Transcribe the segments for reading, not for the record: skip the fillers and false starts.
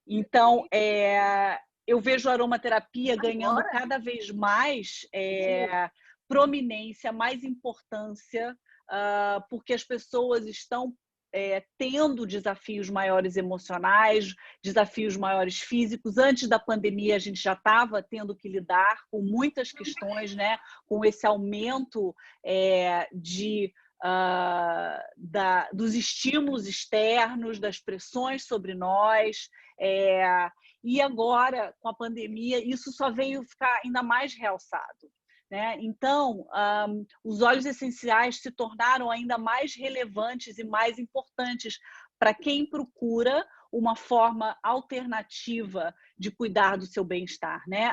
Então, eu vejo a aromaterapia ganhando Agora? cada vez mais Sim. prominência, mais importância, porque as pessoas estão tendo desafios maiores emocionais, desafios maiores físicos. Antes da pandemia, a gente já estava tendo que lidar com muitas questões, né? Com esse aumento dos estímulos externos, das pressões sobre nós. E agora, com a pandemia, isso só veio ficar ainda mais realçado. Né? Então, os óleos essenciais se tornaram ainda mais relevantes e mais importantes para quem procura uma forma alternativa de cuidar do seu bem-estar. Né?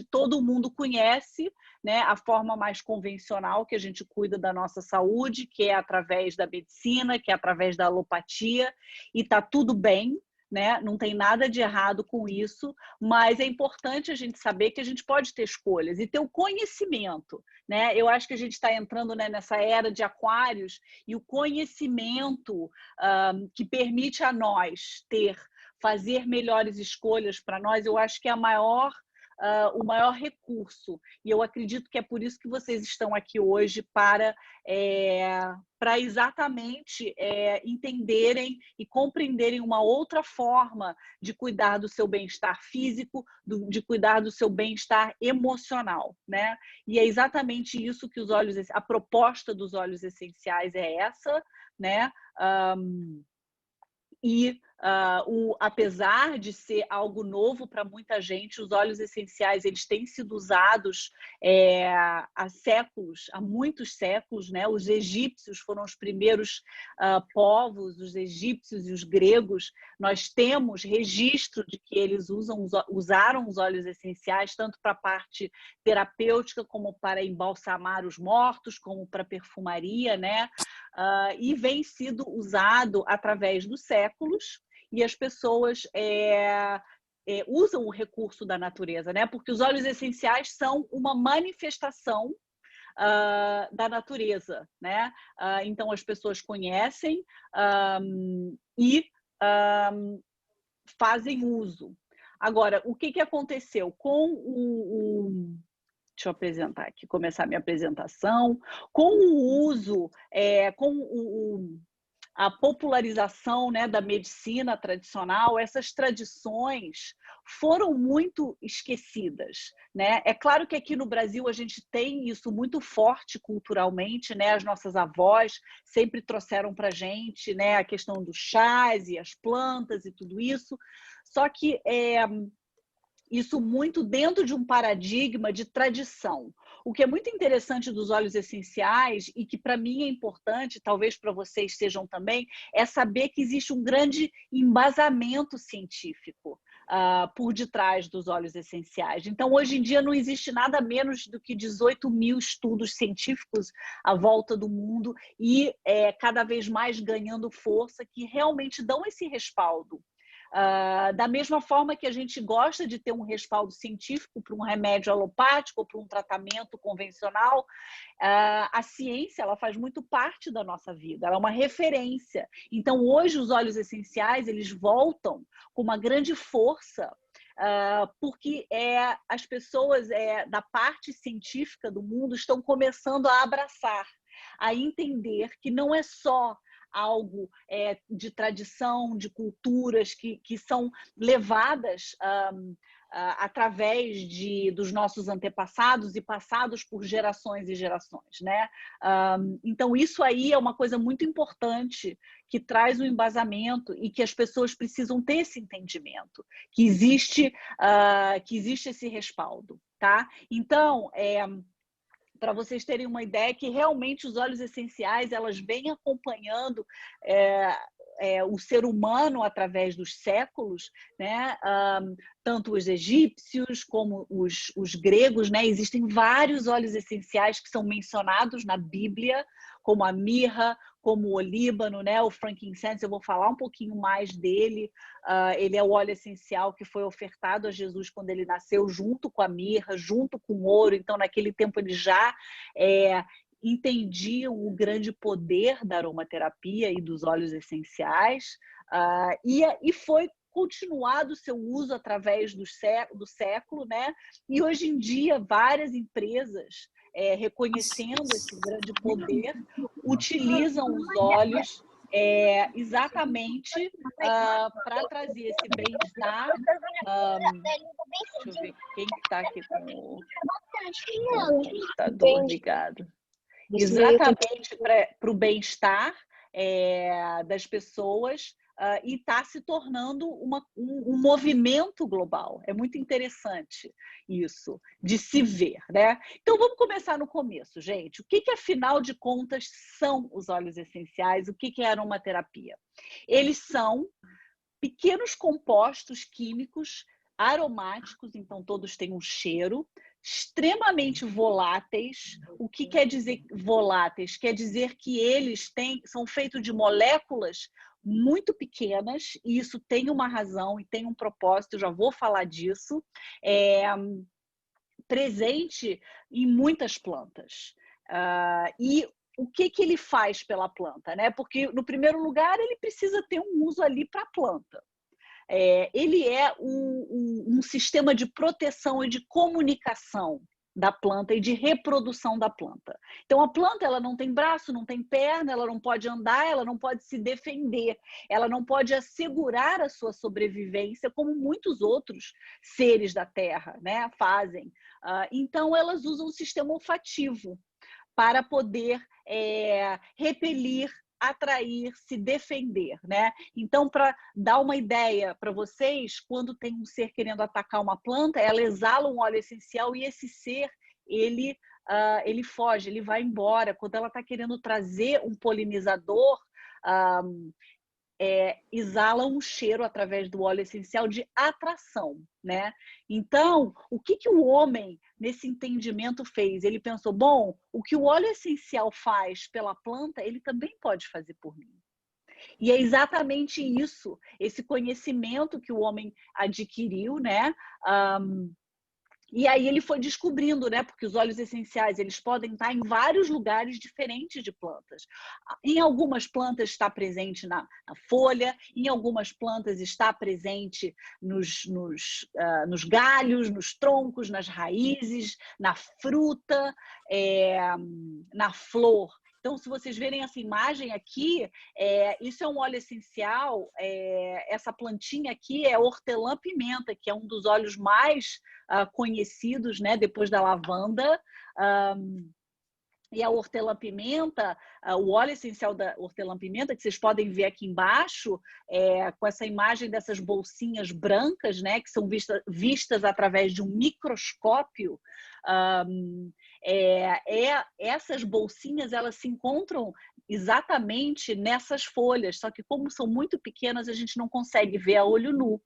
Todo mundo conhece, né, a forma mais convencional que a gente cuida da nossa saúde, que é através da medicina, que é através da alopatia, e está tudo bem. Né? Não tem nada de errado com isso, mas é importante a gente saber que a gente pode ter escolhas e ter o conhecimento. Né? Eu acho que a gente está entrando, né, nessa era de aquários, e o conhecimento que permite a nós fazer melhores escolhas para nós, eu acho que é o maior recurso. E eu acredito que é por isso que vocês estão aqui hoje, para exatamente entenderem e compreenderem uma outra forma de cuidar do seu bem-estar físico, de cuidar do seu bem-estar emocional. Né? E é exatamente isso que a proposta dos óleos essenciais é essa, né? Apesar de ser algo novo para muita gente, os óleos essenciais eles têm sido usados há séculos, há muitos séculos. Né? Os egípcios foram os primeiros povos, os egípcios e os gregos. Nós temos registro de que eles usaram os óleos essenciais tanto para a parte terapêutica, como para embalsamar os mortos, como para perfumaria, né? E vem sido usado através dos séculos, e as pessoas usam o recurso da natureza, né? Porque os óleos essenciais são uma manifestação da natureza. Né? Então, as pessoas conhecem e fazem uso. Agora, o que aconteceu com deixa eu apresentar aqui, começar a minha apresentação. Com o uso, a popularização, né, da medicina tradicional, essas tradições foram muito esquecidas. Né? É claro que aqui no Brasil a gente tem isso muito forte culturalmente. Né? As nossas avós sempre trouxeram para a gente, né, a questão dos chás e as plantas e tudo isso. Só que isso muito dentro de um paradigma de tradição. O que é muito interessante dos óleos essenciais, e que para mim é importante, talvez para vocês sejam também, é saber que existe um grande embasamento científico por detrás dos óleos essenciais. Então, hoje em dia, não existe nada menos do que 18 mil estudos científicos à volta do mundo, e cada vez mais ganhando força, que realmente dão esse respaldo. Da mesma forma que a gente gosta de ter um respaldo científico para um remédio alopático ou para um tratamento convencional, a ciência ela faz muito parte da nossa vida, ela é uma referência. Então, hoje, os óleos essenciais eles voltam com uma grande força, porque as pessoas da parte científica do mundo estão começando a abraçar, a entender que não é só algo de tradição, de culturas que são levadas através dos nossos antepassados e passados por gerações e gerações. Né? Então, isso aí é uma coisa muito importante, que traz um embasamento, e que as pessoas precisam ter esse entendimento, que existe esse respaldo. Tá? Então, para vocês terem uma ideia, que realmente os óleos essenciais elas vêm acompanhando o ser humano através dos séculos. Né? Tanto os egípcios como os gregos. Né? Existem vários óleos essenciais que são mencionados na Bíblia, como a mirra, como o olíbano, né? O frankincense. Eu vou falar um pouquinho mais dele. Ele é o óleo essencial que foi ofertado a Jesus quando ele nasceu, junto com a mirra, junto com o ouro. Então, naquele tempo, ele já entendiam o grande poder da aromaterapia e dos óleos essenciais. E foi continuado o seu uso através do século, né? E hoje em dia, várias empresas, reconhecendo esse grande poder, utilizam os óleos exatamente para trazer esse bem-estar. Deixa eu ver quem que está aqui com o computador ligado. Exatamente para o bem-estar das pessoas e está se tornando um movimento global. É muito interessante isso, de se ver, né? Então, vamos começar no começo, gente. O que afinal de contas, são os óleos essenciais? O que é aromaterapia? Eles são pequenos compostos químicos aromáticos, então todos têm um cheiro, extremamente voláteis. O que quer dizer voláteis? Quer dizer que eles são feitos de moléculas muito pequenas, e isso tem uma razão e tem um propósito, eu já vou falar disso, presente em muitas plantas. E o que ele faz pela planta, né? Porque, no primeiro lugar, ele precisa ter um uso ali para a planta. Ele é um sistema de proteção e de comunicação da planta e de reprodução da planta. Então, a planta, ela não tem braço, não tem perna, ela não pode andar, ela não pode se defender, ela não pode assegurar a sua sobrevivência, como muitos outros seres da Terra, né, fazem. Então, elas usam o sistema olfativo para poder repelir, atrair, se defender, né? Então, para dar uma ideia para vocês, quando tem um ser querendo atacar uma planta, ela exala um óleo essencial e esse ser, ele foge, ele vai embora. Quando ela está querendo trazer um polinizador, exala um cheiro através do óleo essencial de atração, né? Então, o que o homem, nesse entendimento, fez? Ele pensou, bom, o que o óleo essencial faz pela planta, ele também pode fazer por mim. E é exatamente isso, esse conhecimento que o homem adquiriu, né? E aí ele foi descobrindo, né? Porque os óleos essenciais, eles podem estar em vários lugares diferentes de plantas. Em algumas plantas está presente na folha, em algumas plantas está presente nos galhos, nos troncos, nas raízes, na fruta, na flor. Então, se vocês verem essa imagem aqui, isso é um óleo essencial, essa plantinha aqui é hortelã-pimenta, que é um dos óleos mais conhecidos, né, depois da lavanda. E a hortelã-pimenta, o óleo essencial da hortelã-pimenta, que vocês podem ver aqui embaixo, com essa imagem dessas bolsinhas brancas, né, que são vistas através de um microscópio. Essas bolsinhas, elas se encontram exatamente nessas folhas, só que como são muito pequenas, a gente não consegue ver a olho nu.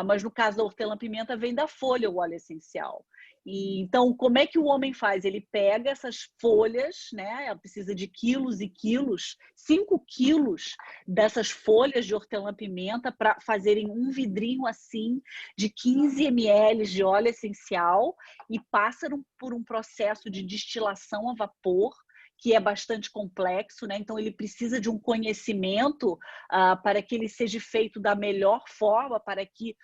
Mas no caso da hortelã-pimenta, vem da folha o óleo essencial. E, então, como é que o homem faz? Ele pega essas folhas, né? Ela precisa de quilos e quilos, 5 quilos dessas folhas de hortelã-pimenta para fazerem um vidrinho assim de 15 ml de óleo essencial e passam por um processo de destilação a vapor, que é bastante complexo, né? Então ele precisa de um conhecimento para que ele seja feito da melhor forma, para que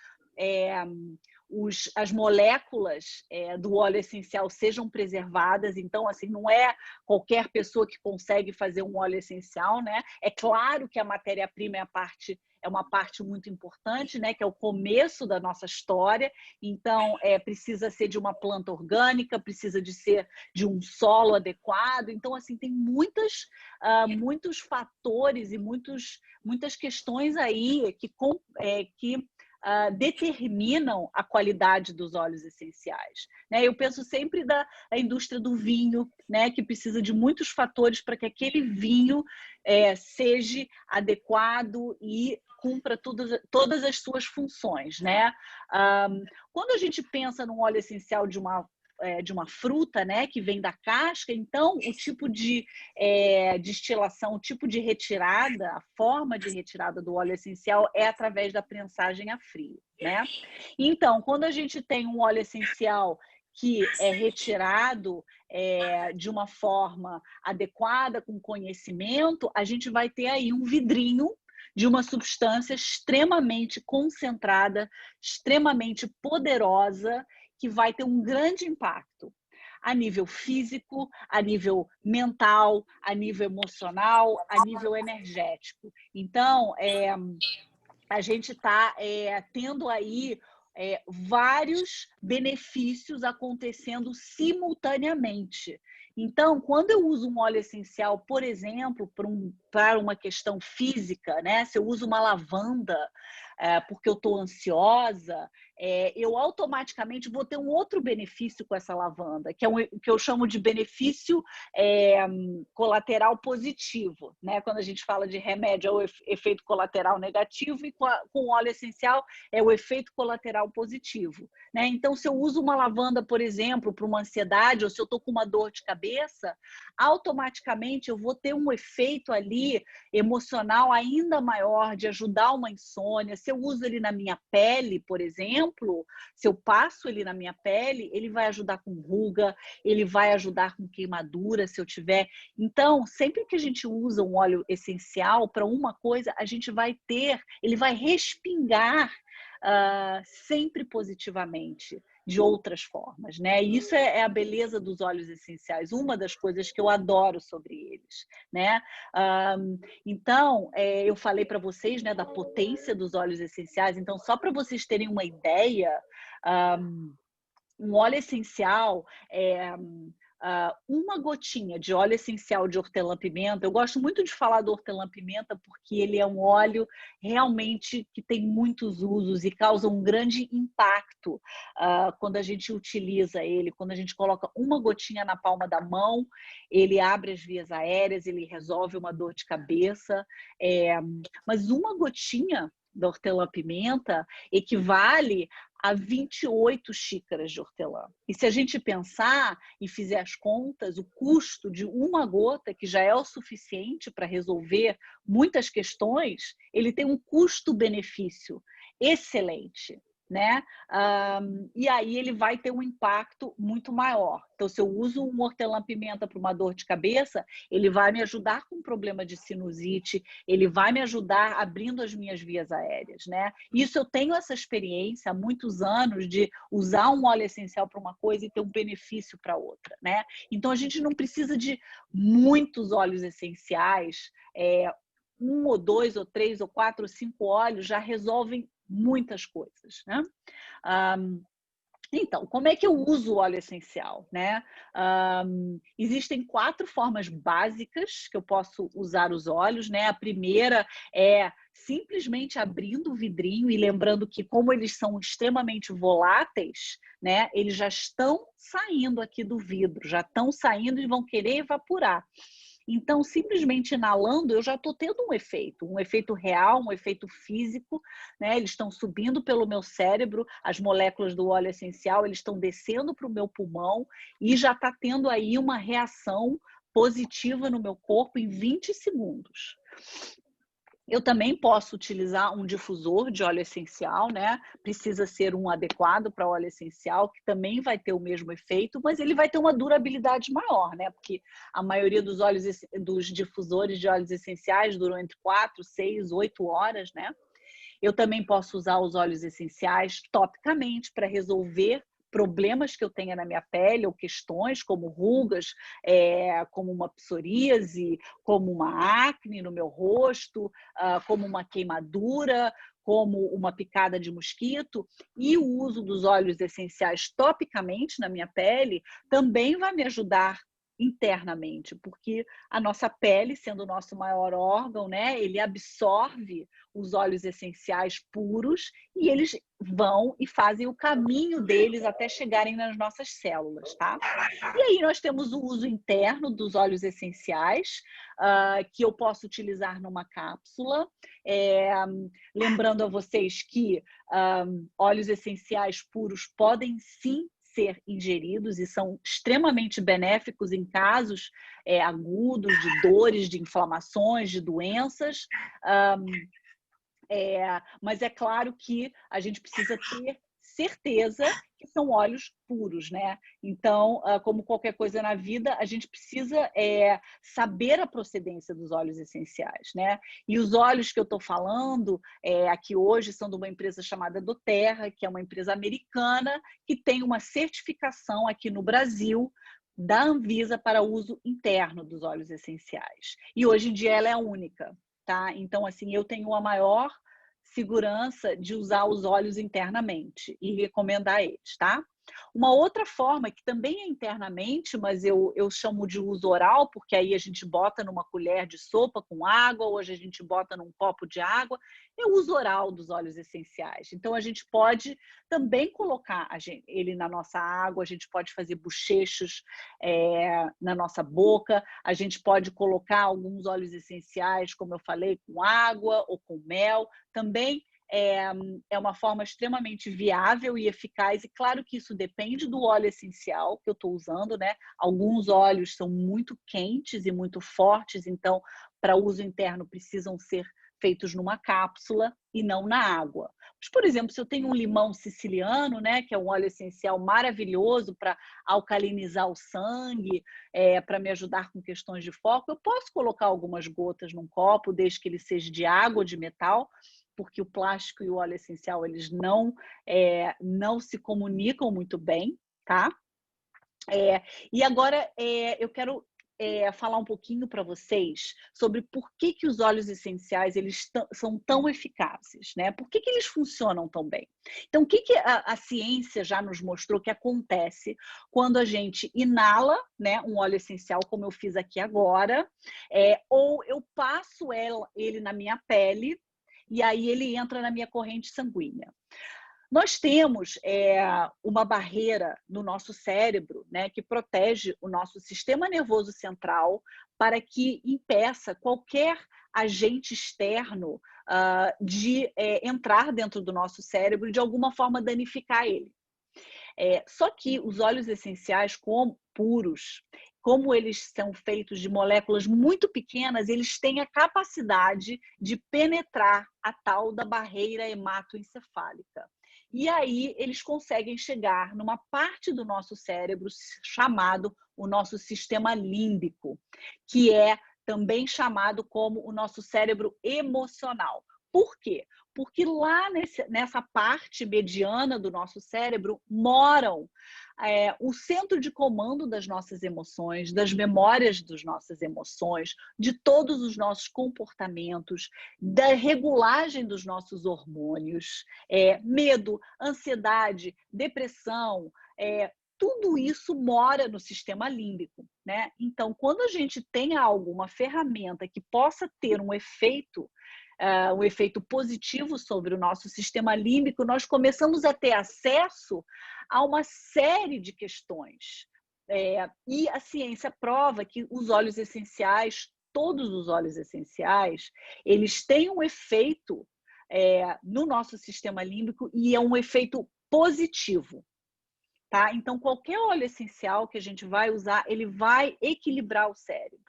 as moléculas do óleo essencial sejam preservadas. Então, assim, não é qualquer pessoa que consegue fazer um óleo essencial, né? É claro que a matéria-prima é uma parte muito importante, né? Que é o começo da nossa história. Então, precisa ser de uma planta orgânica, precisa ser de um solo adequado. Então, assim, tem muitos fatores e muitas questões aí que determinam a qualidade dos óleos essenciais, né? Eu penso sempre da indústria do vinho, né? Que precisa de muitos fatores para que aquele vinho seja adequado e cumpra todas as suas funções, né? Quando a gente pensa num óleo essencial de uma fruta, né, que vem da casca, então o tipo de destilação, o tipo de retirada, a forma de retirada do óleo essencial é através da prensagem a frio, né? Então, quando a gente tem um óleo essencial que é retirado de uma forma adequada, com conhecimento, a gente vai ter aí um vidrinho de uma substância extremamente concentrada, extremamente poderosa, que vai ter um grande impacto a nível físico, a nível mental, a nível emocional, a nível energético. Então, a gente está tendo aí vários benefícios acontecendo simultaneamente. Então, quando eu uso um óleo essencial, por exemplo, para uma questão física, né? Se eu uso uma lavanda porque eu estou ansiosa, eu automaticamente vou ter um outro benefício com essa lavanda, que é que eu chamo de benefício colateral positivo, né? Quando a gente fala de remédio, é o efeito colateral negativo, e com óleo essencial é o efeito colateral positivo, né? Então, se eu uso uma lavanda, por exemplo, para uma ansiedade, ou se eu estou com uma dor de cabeça, automaticamente eu vou ter um efeito ali emocional ainda maior de ajudar uma insônia. Se eu uso ele na minha pele, por exemplo, se eu passo ele na minha pele, ele vai ajudar com ruga, ele vai ajudar com queimadura, se eu tiver. Então, sempre que a gente usa um óleo essencial para uma coisa, a gente vai ter, ele vai respingar sempre positivamente de outras formas, né? E isso é a beleza dos óleos essenciais, uma das coisas que eu adoro sobre eles, né? Então, eu falei para vocês, né, da potência dos óleos essenciais. Então, só para vocês terem uma ideia, um óleo essencial uma gotinha de óleo essencial de hortelã-pimenta. Eu gosto muito de falar do hortelã-pimenta porque ele é um óleo realmente que tem muitos usos e causa um grande impacto quando a gente utiliza ele. Quando a gente coloca uma gotinha na palma da mão, ele abre as vias aéreas, ele resolve uma dor de cabeça. Mas uma gotinha da hortelã-pimenta equivale a 28 xícaras de hortelã. E se a gente pensar e fizer as contas, o custo de uma gota, que já é o suficiente para resolver muitas questões, ele tem um custo-benefício excelente, né? E aí ele vai ter um impacto muito maior. Então, se eu uso um hortelã-pimenta para uma dor de cabeça, ele vai me ajudar com um problema de sinusite, ele vai me ajudar abrindo as minhas vias aéreas, né? Isso eu tenho essa experiência há muitos anos de usar um óleo essencial para uma coisa e ter um benefício para outra, né? Então, a gente não precisa de muitos óleos essenciais, um ou dois ou três ou quatro ou cinco óleos já resolvem muitas coisas, né? Então, como é que eu uso o óleo essencial, né? Existem 4 formas básicas que eu posso usar os óleos, né? A primeira é simplesmente abrindo o vidrinho e lembrando que, como eles são extremamente voláteis, né? Eles já estão saindo aqui do vidro, já estão saindo e vão querer evaporar. Então, simplesmente inalando, eu já estou tendo um efeito real, um efeito físico, né? Eles estão subindo pelo meu cérebro, as moléculas do óleo essencial, eles estão descendo para o meu pulmão e já está tendo aí uma reação positiva no meu corpo em 20 segundos. Eu também posso utilizar um difusor de óleo essencial, né? Precisa ser um adequado para óleo essencial, que também vai ter o mesmo efeito, mas ele vai ter uma durabilidade maior, né? Porque a maioria dos difusores de óleos essenciais duram entre 4, 6, 8 horas, né? Eu também posso usar os óleos essenciais topicamente para resolver problemas que eu tenha na minha pele ou questões como rugas, como uma psoríase, como uma acne no meu rosto, como uma queimadura, como uma picada de mosquito. E o uso dos óleos essenciais topicamente na minha pele também vai me ajudar internamente, porque a nossa pele, sendo o nosso maior órgão, né, ele absorve os óleos essenciais puros e eles vão e fazem o caminho deles até chegarem nas nossas células, tá? E aí nós temos o uso interno dos óleos essenciais, que eu posso utilizar numa cápsula, lembrando a vocês que óleos essenciais puros podem sim ser ingeridos e são extremamente benéficos em casos agudos de dores, de inflamações, de doenças. Mas é claro que a gente precisa ter certeza que são óleos puros, né? Então, como qualquer coisa na vida, a gente precisa saber a procedência dos óleos essenciais, né? E os óleos que eu estou falando aqui hoje são de uma empresa chamada doTERRA, que é uma empresa americana que tem uma certificação aqui no Brasil da Anvisa para uso interno dos óleos essenciais. E hoje em dia ela é a única, tá? Então, assim, eu tenho a maior segurança de usar os óleos internamente e recomendar eles, tá? Uma outra forma, que também é internamente, mas eu chamo de uso oral, porque aí a gente bota numa colher de sopa com água, hoje a gente bota num copo de água, é o uso oral dos óleos essenciais. Então, a gente pode também colocar ele na nossa água, a gente pode fazer bochechos na nossa boca, a gente pode colocar alguns óleos essenciais, como eu falei, com água ou com mel, também é uma forma extremamente viável e eficaz, e claro que isso depende do óleo essencial que eu estou usando, né? Alguns óleos são muito quentes e muito fortes, então, para uso interno, precisam ser feitos numa cápsula e não na água. Mas, por exemplo, se eu tenho um limão siciliano, né, que é um óleo essencial maravilhoso para alcalinizar o sangue, para me ajudar com questões de foco, eu posso colocar algumas gotas num copo, desde que ele seja de água ou de metal, porque o plástico e o óleo essencial, eles não se comunicam muito bem, tá? E agora eu quero falar um pouquinho para vocês sobre por que os óleos essenciais eles são tão eficazes, né? Por que eles funcionam tão bem? Então, o que a ciência já nos mostrou que acontece quando a gente inala, né, um óleo essencial, como eu fiz aqui agora, ou eu passo ele na minha pele, e aí ele entra na minha corrente sanguínea. Nós temos uma barreira no nosso cérebro, né, que protege o nosso sistema nervoso central para que impeça qualquer agente externo de entrar dentro do nosso cérebro e de alguma forma danificar ele. Só que os óleos essenciais, como puros, como eles são feitos de moléculas muito pequenas, eles têm a capacidade de penetrar a tal da barreira hematoencefálica. E aí eles conseguem chegar numa parte do nosso cérebro chamado o nosso sistema límbico, que é também chamado como o nosso cérebro emocional. Por quê? Porque lá nessa parte mediana do nosso cérebro moram o centro de comando das nossas emoções, das memórias das nossas emoções, de todos os nossos comportamentos, da regulagem dos nossos hormônios, medo, ansiedade, depressão, tudo isso mora no sistema límbico, né? Então, quando a gente tem uma ferramenta que possa ter um efeito positivo sobre o nosso sistema límbico, nós começamos a ter acesso a uma série de questões. E a ciência prova que os óleos essenciais, todos os óleos essenciais, eles têm um efeito no nosso sistema límbico e é um efeito positivo. Tá? Então, qualquer óleo essencial que a gente vai usar, ele vai equilibrar o cérebro.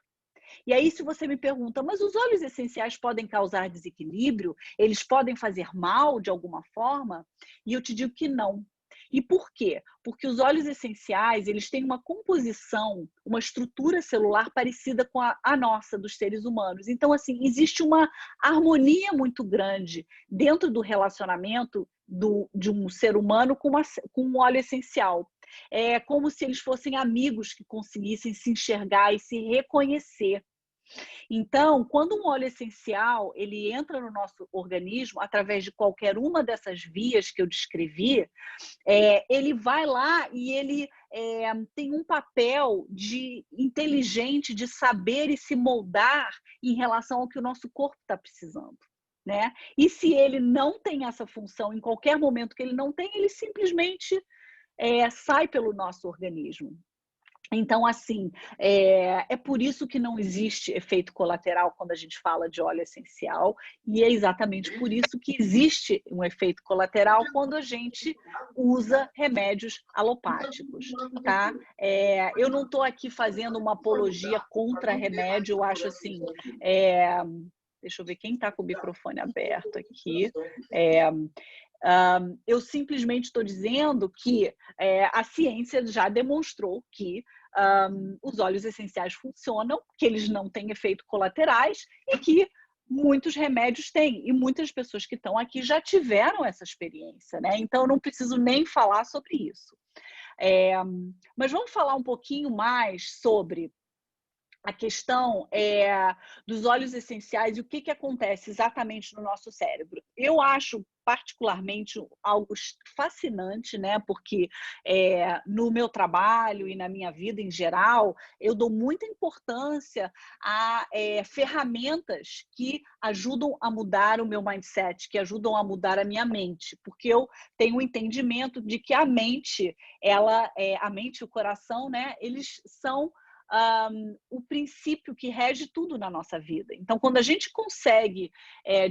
E aí, se você me pergunta, mas os óleos essenciais podem causar desequilíbrio? Eles podem fazer mal de alguma forma? E eu te digo que não. E por quê? Porque os óleos essenciais, eles têm uma composição, uma estrutura celular parecida com a nossa, dos seres humanos. Então, assim, existe uma harmonia muito grande dentro do relacionamento de um ser humano com um óleo essencial. É como se eles fossem amigos que conseguissem se enxergar e se reconhecer. Então, quando um óleo essencial ele entra no nosso organismo através de qualquer uma dessas vias que eu descrevi, ele vai lá e ele tem um papel inteligente de saber e se moldar em relação ao que o nosso corpo está precisando. Né? E se ele não tem essa função, em qualquer momento que ele não tem, ele simplesmente sai pelo nosso organismo. Então, assim, é por isso que não existe efeito colateral quando a gente fala de óleo essencial, e é exatamente por isso que existe um efeito colateral quando a gente usa remédios alopáticos, tá? Eu não estou aqui fazendo uma apologia contra remédio, eu acho assim... deixa eu ver quem está com o microfone aberto aqui. Eu simplesmente estou dizendo que a ciência já demonstrou que os óleos essenciais funcionam, que eles não têm efeitos colaterais e que muitos remédios têm. E muitas pessoas que estão aqui já tiveram essa experiência, né? Então, eu não preciso nem falar sobre isso. Mas vamos falar um pouquinho mais sobre a questão dos óleos essenciais e o que acontece exatamente no nosso cérebro. Eu acho particularmente algo fascinante, né? Porque no meu trabalho e na minha vida em geral, eu dou muita importância a ferramentas que ajudam a mudar o meu mindset, que ajudam a mudar a minha mente, porque eu tenho um entendimento de que a mente e o coração, né? Eles são o princípio que rege tudo na nossa vida. Então, quando a gente consegue,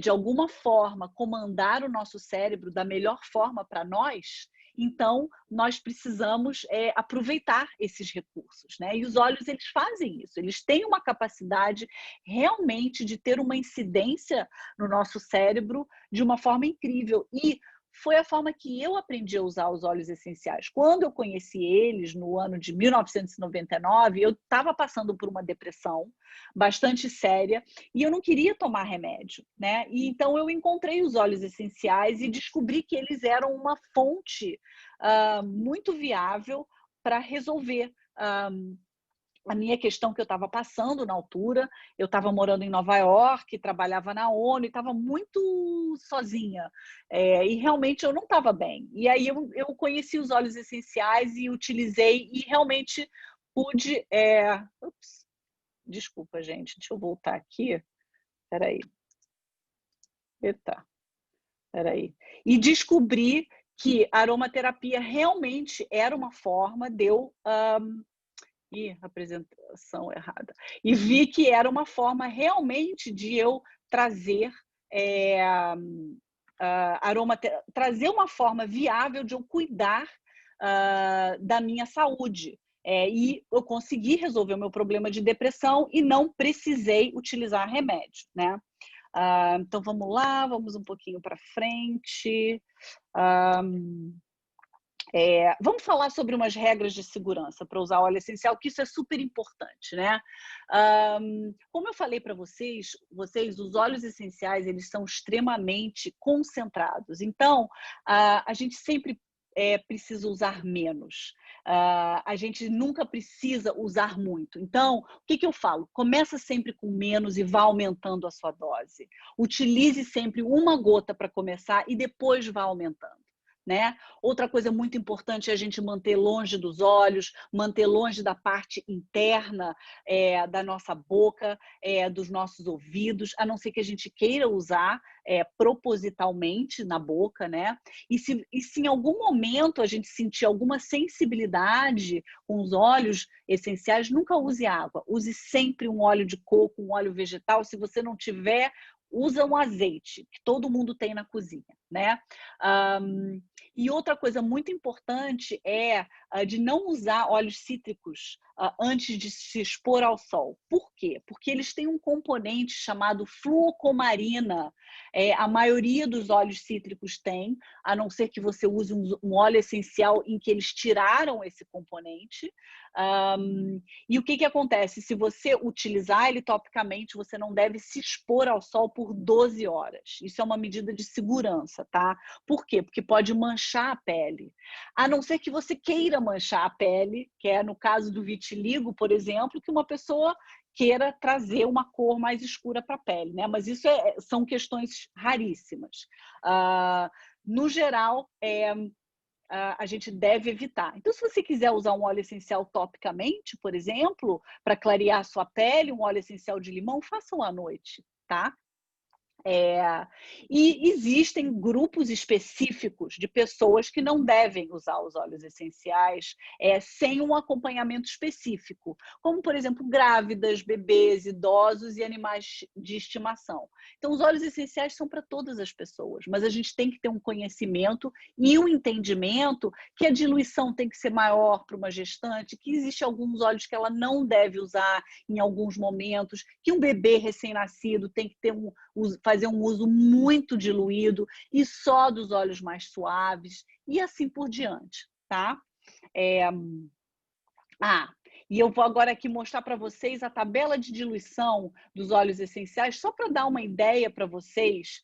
de alguma forma, comandar o nosso cérebro da melhor forma para nós, então nós precisamos aproveitar esses recursos, né? E os óleos, eles fazem isso, eles têm uma capacidade realmente de ter uma incidência no nosso cérebro de uma forma incrível. E foi a forma que eu aprendi a usar os óleos essenciais. Quando eu conheci eles, no ano de 1999, eu estava passando por uma depressão bastante séria e eu não queria tomar remédio, né? E então eu encontrei os óleos essenciais e descobri que eles eram uma fonte muito viável para resolver a minha questão que eu estava passando na altura. Eu estava morando em Nova York, trabalhava na ONU, estava muito sozinha. E realmente eu não estava bem. E aí eu conheci os óleos essenciais e utilizei e realmente pude... Ups, desculpa, gente, deixa eu voltar aqui. Espera aí. Eita, espera aí. E descobri que a aromaterapia realmente era uma forma de eu... apresentação errada. E vi que era uma forma realmente de eu trazer trazer uma forma viável de eu cuidar da minha saúde. E eu consegui resolver o meu problema de depressão e não precisei utilizar remédio, né? Então, vamos lá, vamos um pouquinho para frente. Vamos falar sobre umas regras de segurança para usar óleo essencial, que isso é super importante, né? Como eu falei para vocês, os óleos essenciais, eles são extremamente concentrados. Então, a gente sempre precisa usar menos. A gente nunca precisa usar muito. Então, o que eu falo? Começa sempre com menos e vá aumentando a sua dose. Utilize sempre uma gota para começar e depois vá aumentando. Né? Outra coisa muito importante é a gente manter longe dos olhos, manter longe da parte interna da nossa boca, dos nossos ouvidos, a não ser que a gente queira usar propositalmente na boca, né? E se em algum momento a gente sentir alguma sensibilidade com os óleos essenciais, nunca use água. Use sempre um óleo de coco, um óleo vegetal. Se você não tiver, usa um azeite, que todo mundo tem na cozinha, né? E outra coisa muito importante é de não usar óleos cítricos antes de se expor ao sol. Por quê? Porque eles têm um componente chamado fluocomarina. A maioria dos óleos cítricos tem, a não ser que você use um óleo essencial em que eles tiraram esse componente. E o que acontece? Se você utilizar ele topicamente, você não deve se expor ao sol por 12 horas. Isso é uma medida de segurança, tá? Por quê? Porque pode manchar a pele. A não ser que você queira manchar a pele, que é no caso do vitiligo, por exemplo, que uma pessoa queira trazer uma cor mais escura para a pele, né? Mas isso são questões raríssimas. No geral, a gente deve evitar. Então, se você quiser usar um óleo essencial topicamente, por exemplo, para clarear a sua pele, um óleo essencial de limão, façam à noite, tá? E existem grupos específicos de pessoas que não devem usar os óleos essenciais sem um acompanhamento específico, como, por exemplo, grávidas, bebês, idosos e animais de estimação. Então, os óleos essenciais são para todas as pessoas, mas a gente tem que ter um conhecimento e um entendimento que a diluição tem que ser maior para uma gestante, que existem alguns óleos que ela não deve usar em alguns momentos, que um bebê recém-nascido tem que ter fazer um uso muito diluído e só dos óleos mais suaves e assim por diante, tá? E eu vou agora aqui mostrar para vocês a tabela de diluição dos óleos essenciais, só para dar uma ideia para vocês,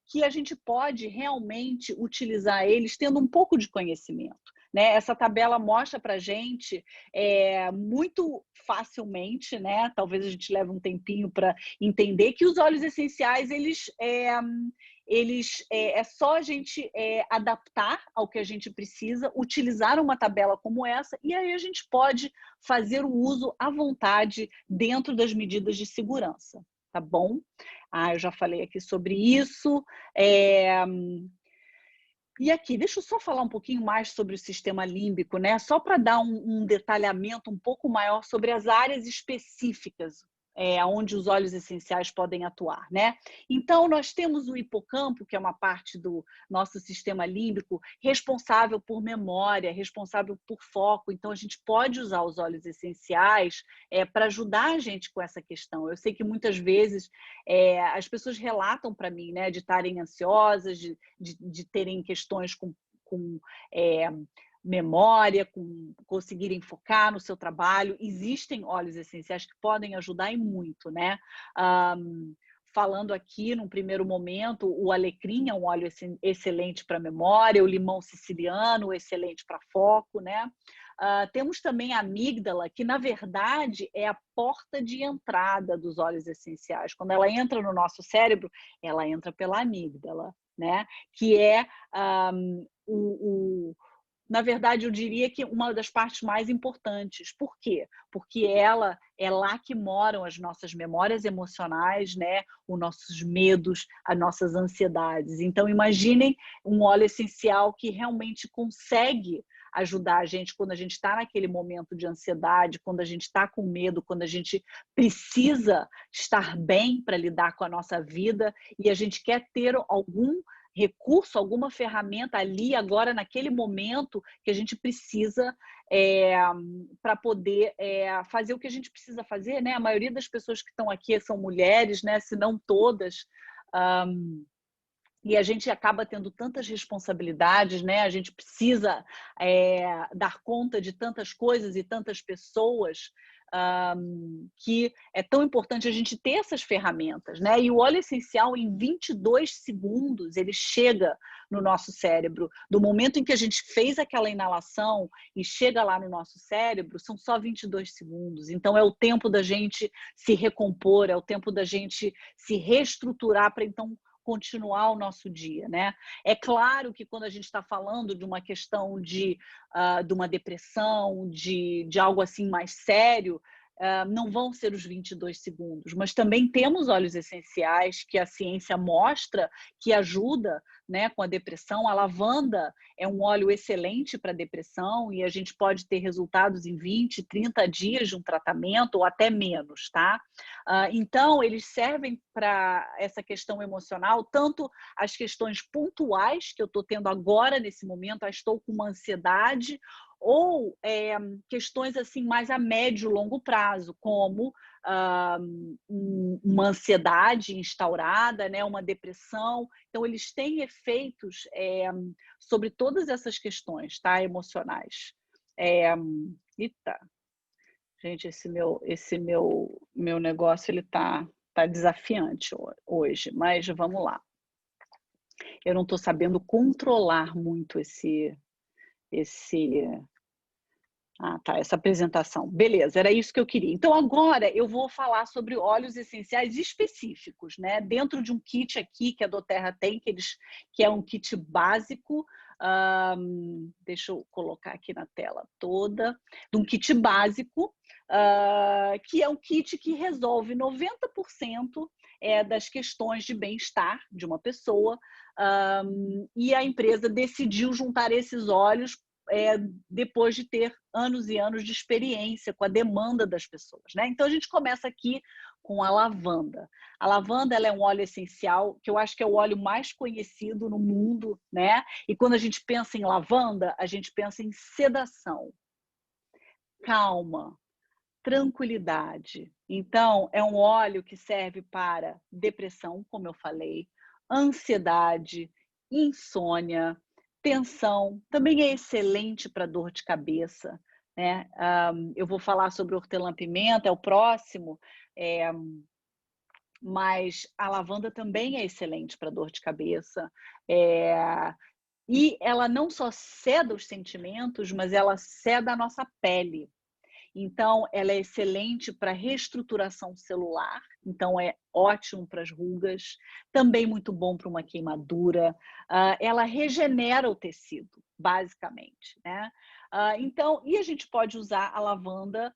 que a gente pode realmente utilizar eles tendo um pouco de conhecimento, né? Essa tabela mostra para a gente muito facilmente, né? Talvez a gente leve um tempinho para entender que os óleos essenciais, é só a gente adaptar ao que a gente precisa, utilizar uma tabela como essa, e aí a gente pode fazer o uso à vontade dentro das medidas de segurança, tá bom? Eu já falei aqui sobre isso. E aqui, deixa eu só falar um pouquinho mais sobre o sistema límbico, né? Só para dar um detalhamento um pouco maior sobre as áreas específicas onde os óleos essenciais podem atuar, né? Então, nós temos o hipocampo, que é uma parte do nosso sistema límbico, responsável por memória, responsável por foco. Então, a gente pode usar os óleos essenciais para ajudar a gente com essa questão. Eu sei que muitas vezes as pessoas relatam para mim, né, de estarem ansiosas, de terem questões com memória, com conseguirem focar no seu trabalho. Existem óleos essenciais que podem ajudar e muito, né? Falando aqui, num primeiro momento, o alecrim é um óleo excelente para memória, o limão siciliano, excelente para foco, né? Temos também a amígdala, que na verdade é a porta de entrada dos óleos essenciais. Quando ela entra no nosso cérebro, ela entra pela amígdala, né? Que é na verdade, eu diria que uma das partes mais importantes. Por quê? Porque ela é lá que moram as nossas memórias emocionais, né? Os nossos medos, as nossas ansiedades. Então, imaginem um óleo essencial que realmente consegue ajudar a gente quando a gente está naquele momento de ansiedade, quando a gente está com medo, quando a gente precisa estar bem para lidar com a nossa vida e a gente quer ter algum recurso, alguma ferramenta ali, agora, naquele momento que a gente precisa para poder fazer o que a gente precisa fazer, né? A maioria das pessoas que estão aqui são mulheres, né? Se não todas. E a gente acaba tendo tantas responsabilidades, né? A gente precisa dar conta de tantas coisas e tantas pessoas, que é tão importante a gente ter essas ferramentas, né? E o óleo essencial, em 22 segundos, ele chega no nosso cérebro. Do momento em que a gente fez aquela inalação e chega lá no nosso cérebro, são só 22 segundos. Então, é o tempo da gente se recompor, é o tempo da gente se reestruturar para, então, continuar o nosso dia, né? É claro que quando a gente está falando de uma questão de uma depressão, de algo assim mais sério, não vão ser os 22 segundos, mas também temos óleos essenciais que a ciência mostra que ajuda, né, com a depressão. A lavanda é um óleo excelente para depressão e a gente pode ter resultados em 20, 30 dias de um tratamento ou até menos, tá? Então, eles servem para essa questão emocional, tanto as questões pontuais que eu estou tendo agora nesse momento, estou com uma ansiedade, ou questões assim mais a médio e longo prazo, como uma ansiedade instaurada, né, uma depressão. Então, eles têm efeitos sobre todas essas questões, tá, emocionais. Eita, gente, esse meu negócio ele tá desafiante hoje, mas vamos lá. Eu não estou sabendo controlar muito essa apresentação. Beleza, era isso que eu queria. Então, agora eu vou falar sobre óleos essenciais específicos, né? Dentro de um kit aqui que a doTERRA tem, que é um kit básico. Deixa eu colocar aqui na tela toda. De um kit básico, que é um kit que resolve 90% das questões de bem-estar de uma pessoa. E a empresa decidiu juntar esses óleos depois de ter anos e anos de experiência com a demanda das pessoas, né? Então, a gente começa aqui com a lavanda. A lavanda, ela é um óleo essencial, que eu acho que é o óleo mais conhecido no mundo, né? E quando a gente pensa em lavanda, a gente pensa em sedação, calma, tranquilidade. Então, é um óleo que serve para depressão, como eu falei, ansiedade, insônia, tensão. Também é excelente para dor de cabeça, né? Eu vou falar sobre hortelã-pimenta, é o próximo, eh, mas a lavanda também é excelente para dor de cabeça. Eh, e ela não só seda os sentimentos, mas ela seda a nossa pele. Então, ela é excelente para reestruturação celular, então é ótimo para as rugas, também muito bom para uma queimadura. Ela regenera o tecido, basicamente, né? Então, e a gente pode usar a lavanda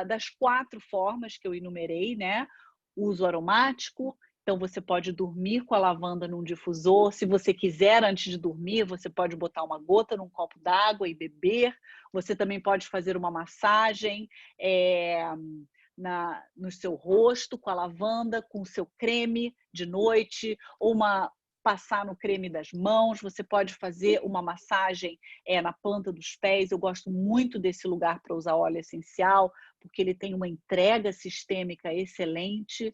das 4 formas que eu enumerei, né? Uso aromático, então você pode dormir com a lavanda num difusor. Se você quiser, antes de dormir, você pode botar uma gota num copo d'água e beber. Você também pode fazer uma massagem no seu rosto com a lavanda, com o seu creme de noite, ou passar no creme das mãos. Você pode fazer uma massagem na planta dos pés. Eu gosto muito desse lugar para usar óleo essencial, porque ele tem uma entrega sistêmica excelente.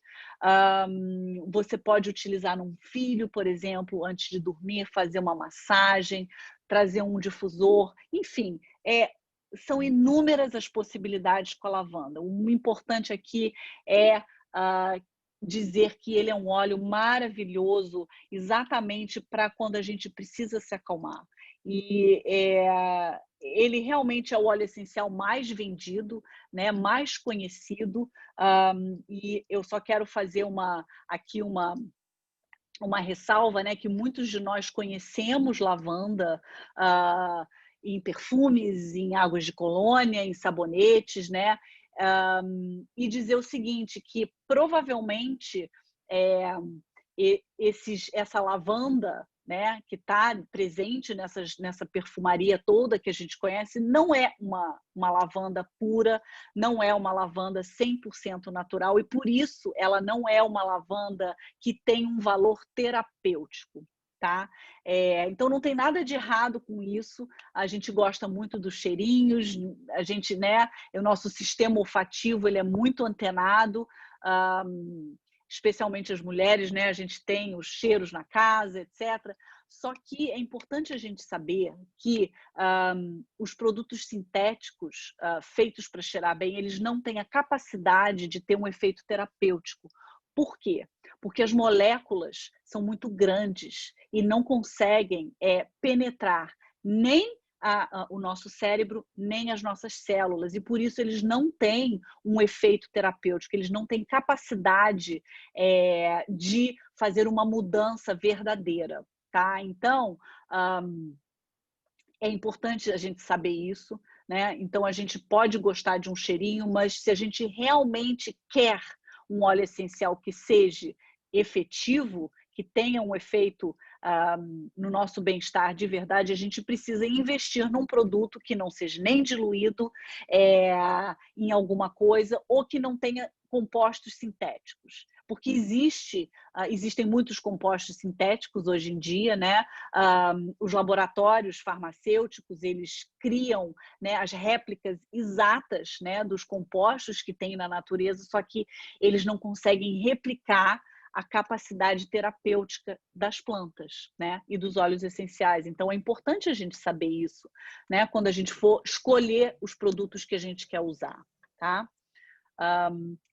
Você pode utilizar num filho, por exemplo, antes de dormir, fazer uma massagem, trazer um difusor, enfim, são inúmeras as possibilidades com a lavanda. O importante aqui é dizer que ele é um óleo maravilhoso exatamente para quando a gente precisa se acalmar. E ele realmente é o óleo essencial mais vendido, né, mais conhecido, e eu só quero fazer aqui uma ressalva, né, que muitos de nós conhecemos lavanda em perfumes, em águas de colônia, em sabonetes, né? E dizer o seguinte, que provavelmente essa lavanda, né, que está presente nessa perfumaria toda que a gente conhece, não é uma lavanda pura, não é uma lavanda 100% natural, e por isso ela não é uma lavanda que tem um valor terapêutico. Tá? Então não tem nada de errado com isso. A gente gosta muito dos cheirinhos, a gente, né? O nosso sistema olfativo ele é muito antenado, especialmente as mulheres, né? A gente tem os cheiros na casa, etc. Só que é importante a gente saber que os produtos sintéticos feitos para cheirar bem, eles não têm a capacidade de ter um efeito terapêutico. Por quê? Porque as moléculas são muito grandes e não conseguem penetrar nem o nosso cérebro, nem as nossas células. E por isso eles não têm um efeito terapêutico, eles não têm capacidade de fazer uma mudança verdadeira. Tá? Então, é importante a gente saber isso, né? Então, a gente pode gostar de um cheirinho, mas se a gente realmente quer um óleo essencial que seja efetivo, que tenha um efeito no nosso bem-estar de verdade, a gente precisa investir num produto que não seja nem diluído em alguma coisa ou que não tenha compostos sintéticos. Porque existem muitos compostos sintéticos hoje em dia, né? Os laboratórios farmacêuticos, eles criam, né, as réplicas exatas, né, dos compostos que tem na natureza, só que eles não conseguem replicar a capacidade terapêutica das plantas, né, e dos óleos essenciais. Então, é importante a gente saber isso, né, quando a gente for escolher os produtos que a gente quer usar, tá?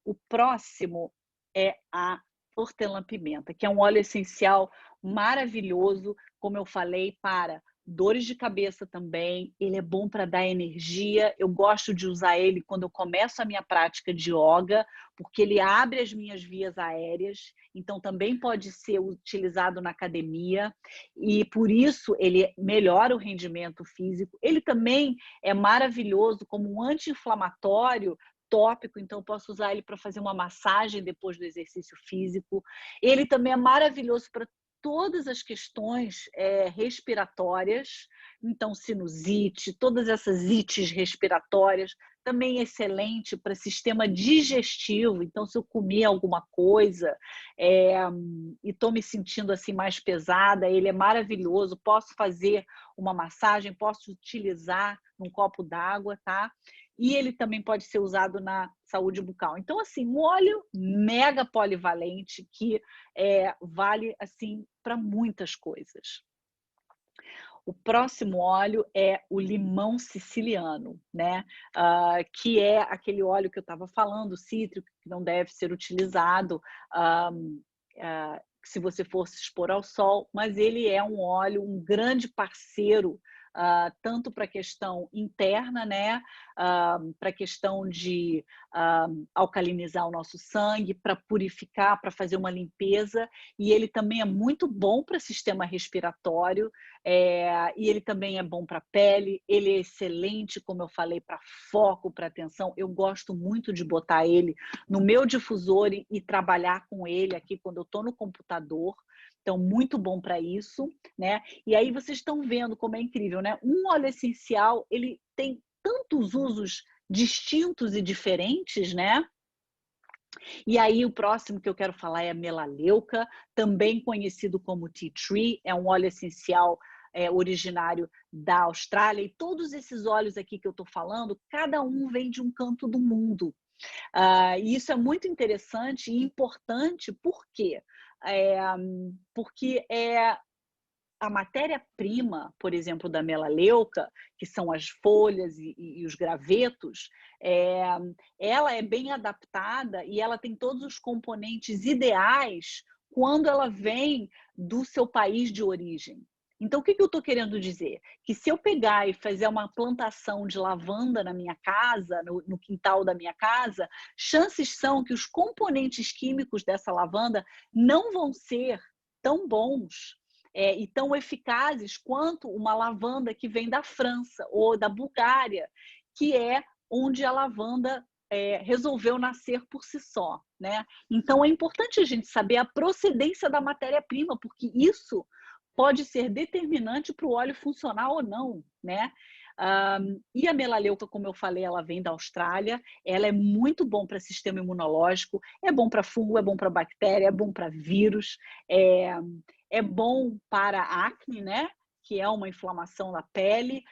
O próximo é a hortelã-pimenta, que é um óleo essencial maravilhoso, como eu falei, para dores de cabeça também. Ele é bom para dar energia. Eu gosto de usar ele quando eu começo a minha prática de yoga, porque ele abre as minhas vias aéreas. Então, também pode ser utilizado na academia. E, por isso, ele melhora o rendimento físico. Ele também é maravilhoso como um anti-inflamatório tópico, então eu posso usar ele para fazer uma massagem depois do exercício físico. Ele também é maravilhoso para todas as questões respiratórias, então sinusite, todas essas ites respiratórias, também é excelente para sistema digestivo. Então, se eu comer alguma coisa e estou me sentindo assim mais pesada, ele é maravilhoso. Posso fazer uma massagem, posso utilizar num copo d'água, tá? e ele também pode ser usado na saúde bucal. Então, assim, um óleo mega polivalente que vale, assim, para muitas coisas. O próximo óleo é o limão siciliano, né? Que é aquele óleo que eu estava falando, cítrico, que não deve ser utilizado se você for se expor ao sol, mas ele é um óleo, um grande parceiro, tanto para a questão interna, né? Para a questão de alcalinizar o nosso sangue, para purificar, para fazer uma limpeza, e ele também é muito bom para o sistema respiratório, e ele também é bom para a pele, ele é excelente, como eu falei, para foco, para atenção. Eu gosto muito de botar ele no meu difusor e trabalhar com ele aqui quando eu estou no computador. Então, muito bom para isso, né? E aí vocês estão vendo como é incrível, né? Um óleo essencial, ele tem tantos usos distintos e diferentes, né? E aí o próximo que eu quero falar é a melaleuca, também conhecido como tea tree, é um óleo essencial originário da Austrália, e todos esses óleos aqui que eu estou falando, cada um vem de um canto do mundo. E isso é muito interessante e importante, por quê? Porque a matéria-prima, por exemplo, da melaleuca, que são as folhas e os gravetos, ela é bem adaptada e ela tem todos os componentes ideais quando ela vem do seu país de origem. Então, o que eu estou querendo dizer? Que se eu pegar e fazer uma plantação de lavanda na minha casa, no quintal da minha casa, chances são que os componentes químicos dessa lavanda não vão ser tão bons e tão eficazes quanto uma lavanda que vem da França ou da Bulgária, que é onde a lavanda resolveu nascer por si só, né? Então é importante a gente saber a procedência da matéria-prima, porque isso pode ser determinante para o óleo funcionar ou não, né? E a melaleuca, como eu falei, ela vem da Austrália, ela é muito bom para sistema imunológico, é bom para fungo, é bom para bactéria, é bom para vírus, é bom para acne, né? Que é uma inflamação na pele,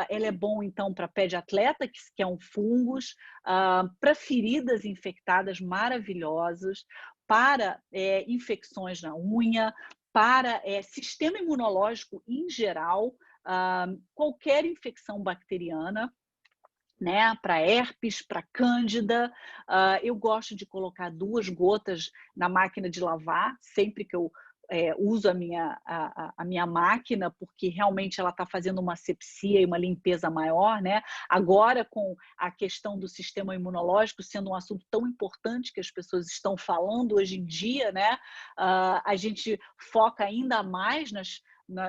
ela é bom então para pé de atleta, que é um fungos, para feridas infectadas maravilhosas, para infecções na unha, para sistema imunológico em geral, qualquer infecção bacteriana, né, para herpes, para cândida. Eu gosto de colocar 2 gotas na máquina de lavar, sempre que eu uso a minha máquina, porque realmente ela está fazendo uma asepsia e uma limpeza maior, né? Agora, com a questão do sistema imunológico sendo um assunto tão importante que as pessoas estão falando hoje em dia, né? A gente foca ainda mais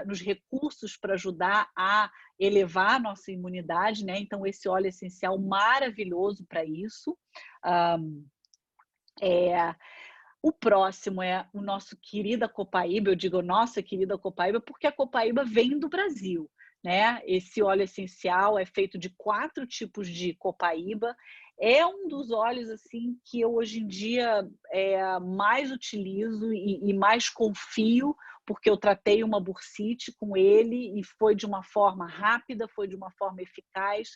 nos recursos para ajudar a elevar a nossa imunidade, né? Então, esse óleo essencial maravilhoso para isso. O próximo é o nosso querida copaíba. Eu digo nossa querida copaíba porque a copaíba vem do Brasil, né? Esse óleo essencial é feito de 4 tipos de copaíba. É um dos óleos assim que eu hoje em dia mais utilizo e mais confio, porque eu tratei uma bursite com ele e foi de uma forma rápida, foi de uma forma eficaz.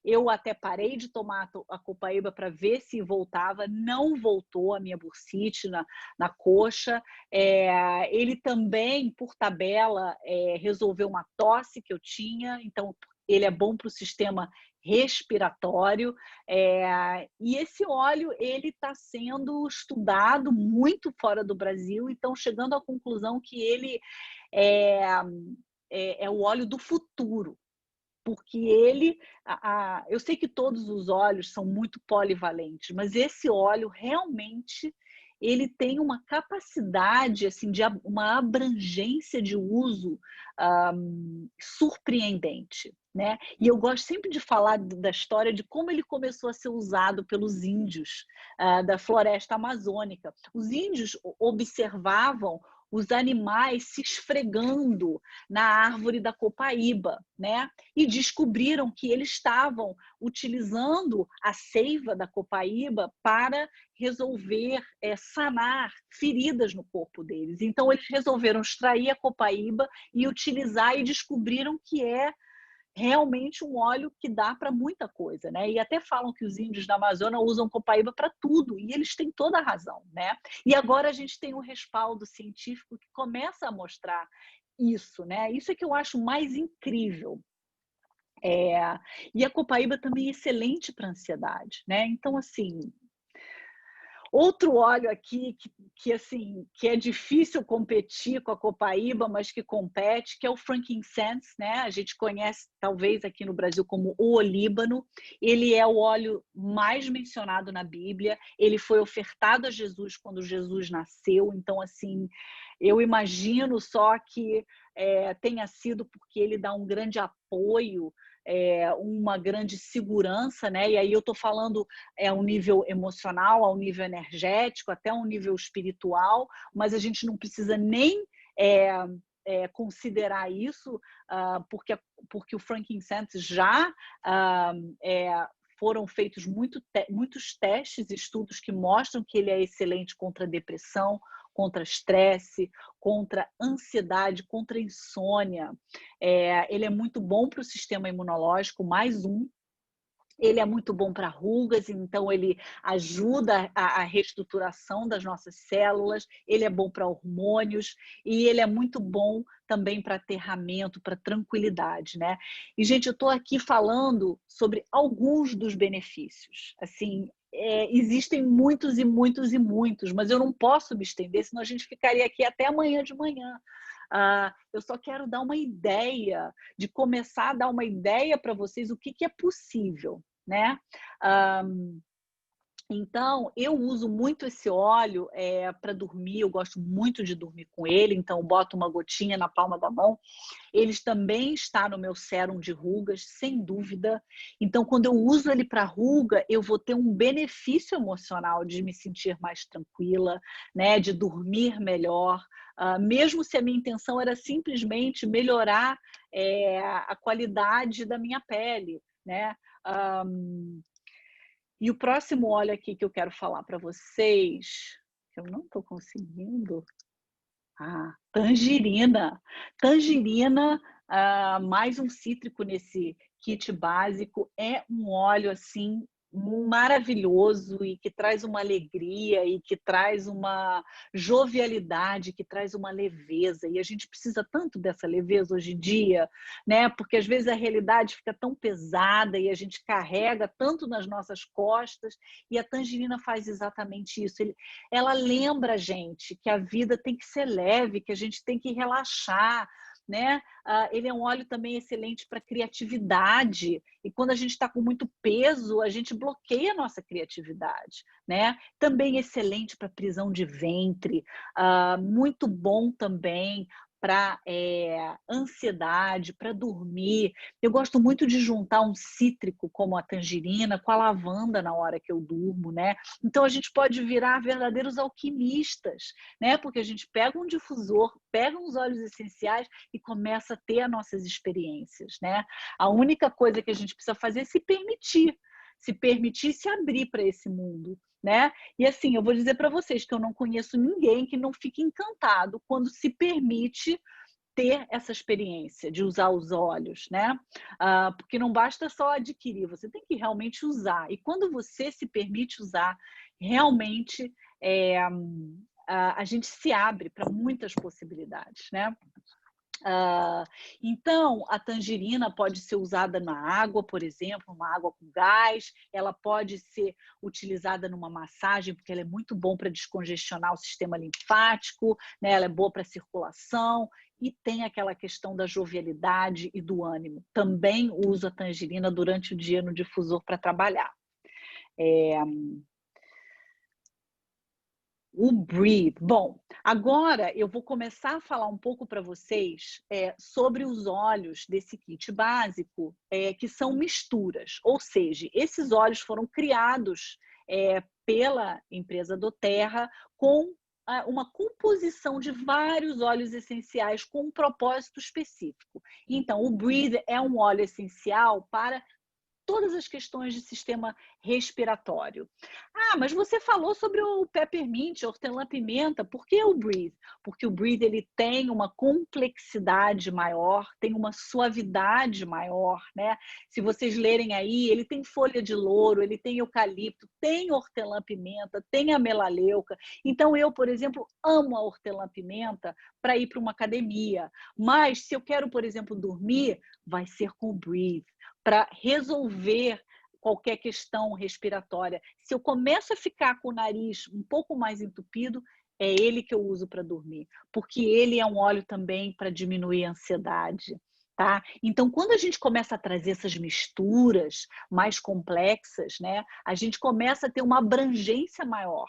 Eu até parei de tomar a copaíba para ver se voltava, não voltou a minha bursite na coxa. Ele também, por tabela, resolveu uma tosse que eu tinha, então ele é bom para o sistema respiratório, e esse óleo ele está sendo estudado muito fora do Brasil, então chegando à conclusão que ele é o óleo do futuro, porque ele, eu sei que todos os óleos são muito polivalentes, mas esse óleo realmente ele tem uma capacidade assim de uma abrangência de uso surpreendente, né? E eu gosto sempre de falar da história de como ele começou a ser usado pelos índios da floresta amazônica. Os índios observavam os animais se esfregando na árvore da copaíba, né? E descobriram que eles estavam utilizando a seiva da copaíba para resolver sanar feridas no corpo deles. Então, eles resolveram extrair a copaíba e utilizar, e descobriram que realmente um óleo que dá para muita coisa, né? E até falam que os índios da Amazônia usam copaíba para tudo, e eles têm toda a razão, né? E agora a gente tem um respaldo científico que começa a mostrar isso, né? Isso é que eu acho mais incrível. E a copaíba também é excelente para ansiedade, né? Então, assim, outro óleo aqui assim, que é difícil competir com a copaíba, mas que compete, que é o frankincense, né? A gente conhece talvez aqui no Brasil como o olíbano. Ele é o óleo mais mencionado na Bíblia. Ele foi ofertado a Jesus quando Jesus nasceu. Então, assim, eu imagino só que tenha sido porque ele dá um grande apoio, uma grande segurança, né? E aí eu estou falando ao nível emocional, ao nível energético, até ao nível espiritual, mas a gente não precisa nem considerar isso, porque o frankincense já foram feitos muitos testes, estudos que mostram que ele é excelente contra a depressão, contra estresse, contra ansiedade, contra insônia. Ele é muito bom para o sistema imunológico, mais um. Ele é muito bom para rugas, então ele ajuda a reestruturação das nossas células, ele é bom para hormônios e ele é muito bom também para aterramento, para tranquilidade, né? E, gente, eu estou aqui falando sobre alguns dos benefícios. Assim, existem muitos e muitos e muitos, mas eu não posso me estender, senão a gente ficaria aqui até amanhã de manhã. Eu só quero dar uma ideia, de começar a dar uma ideia para vocês o que é possível, né? Então, eu uso muito esse óleo para dormir, eu gosto muito de dormir com ele, então boto uma gotinha na palma da mão. Ele também está no meu sérum de rugas, sem dúvida. Então, quando eu uso ele para ruga, eu vou ter um benefício emocional de me sentir mais tranquila, né? De dormir melhor, mesmo se a minha intenção era simplesmente melhorar a qualidade da minha pele, né? E o próximo óleo aqui que eu quero falar para vocês, que eu não estou conseguindo. Tangerina. Tangerina, mais um cítrico nesse kit básico. É um óleo assim maravilhoso e que traz uma alegria e que traz uma jovialidade, que traz uma leveza. E a gente precisa tanto dessa leveza hoje em dia, né? Porque às vezes a realidade fica tão pesada e a gente carrega tanto nas nossas costas, e a tangerina faz exatamente isso. Ela lembra a gente que a vida tem que ser leve, que a gente tem que relaxar, né? Ele é um óleo também excelente para criatividade, e quando a gente está com muito peso, a gente bloqueia a nossa criatividade, né? Também excelente para prisão de ventre, muito bom também para ansiedade, para dormir. Eu gosto muito de juntar um cítrico como a tangerina com a lavanda na hora que eu durmo, né? Então a gente pode virar verdadeiros alquimistas, né? Porque a gente pega um difusor, pega uns óleos essenciais e começa a ter as nossas experiências, né? A única coisa que a gente precisa fazer é se permitir se abrir para esse mundo, né? E assim, eu vou dizer para vocês que eu não conheço ninguém que não fique encantado quando se permite ter essa experiência de usar os óleos, né? Porque não basta só adquirir, você tem que realmente usar. E quando você se permite usar, realmente a gente se abre para muitas possibilidades, né? Então, a tangerina pode ser usada na água, por exemplo, uma água com gás. Ela pode ser utilizada numa massagem, porque ela é muito bom para descongestionar o sistema linfático, né? Ela é boa para circulação. E tem aquela questão da jovialidade e do ânimo. Também uso a tangerina durante o dia no difusor para trabalhar. O Breathe. Bom, agora eu vou começar a falar um pouco para vocês sobre os óleos desse kit básico, que são misturas. Ou seja, esses óleos foram criados pela empresa doTERRA com uma composição de vários óleos essenciais com um propósito específico. Então, o Breathe é um óleo essencial para todas as questões de sistema respiratório. Ah, mas você falou sobre o peppermint, hortelã-pimenta, por que o Breathe? Porque o Breathe ele tem uma complexidade maior, tem uma suavidade maior, né? Se vocês lerem aí, ele tem folha de louro, ele tem eucalipto, tem hortelã-pimenta, tem a melaleuca. Então eu, por exemplo, amo a hortelã-pimenta para ir para uma academia. Mas se eu quero, por exemplo, dormir, vai ser com o Breathe, para resolver qualquer questão respiratória. Se eu começo a ficar com o nariz um pouco mais entupido, é ele que eu uso para dormir, porque ele é um óleo também para diminuir a ansiedade. Tá? Então, quando a gente começa a trazer essas misturas mais complexas, né, a gente começa a ter uma abrangência maior.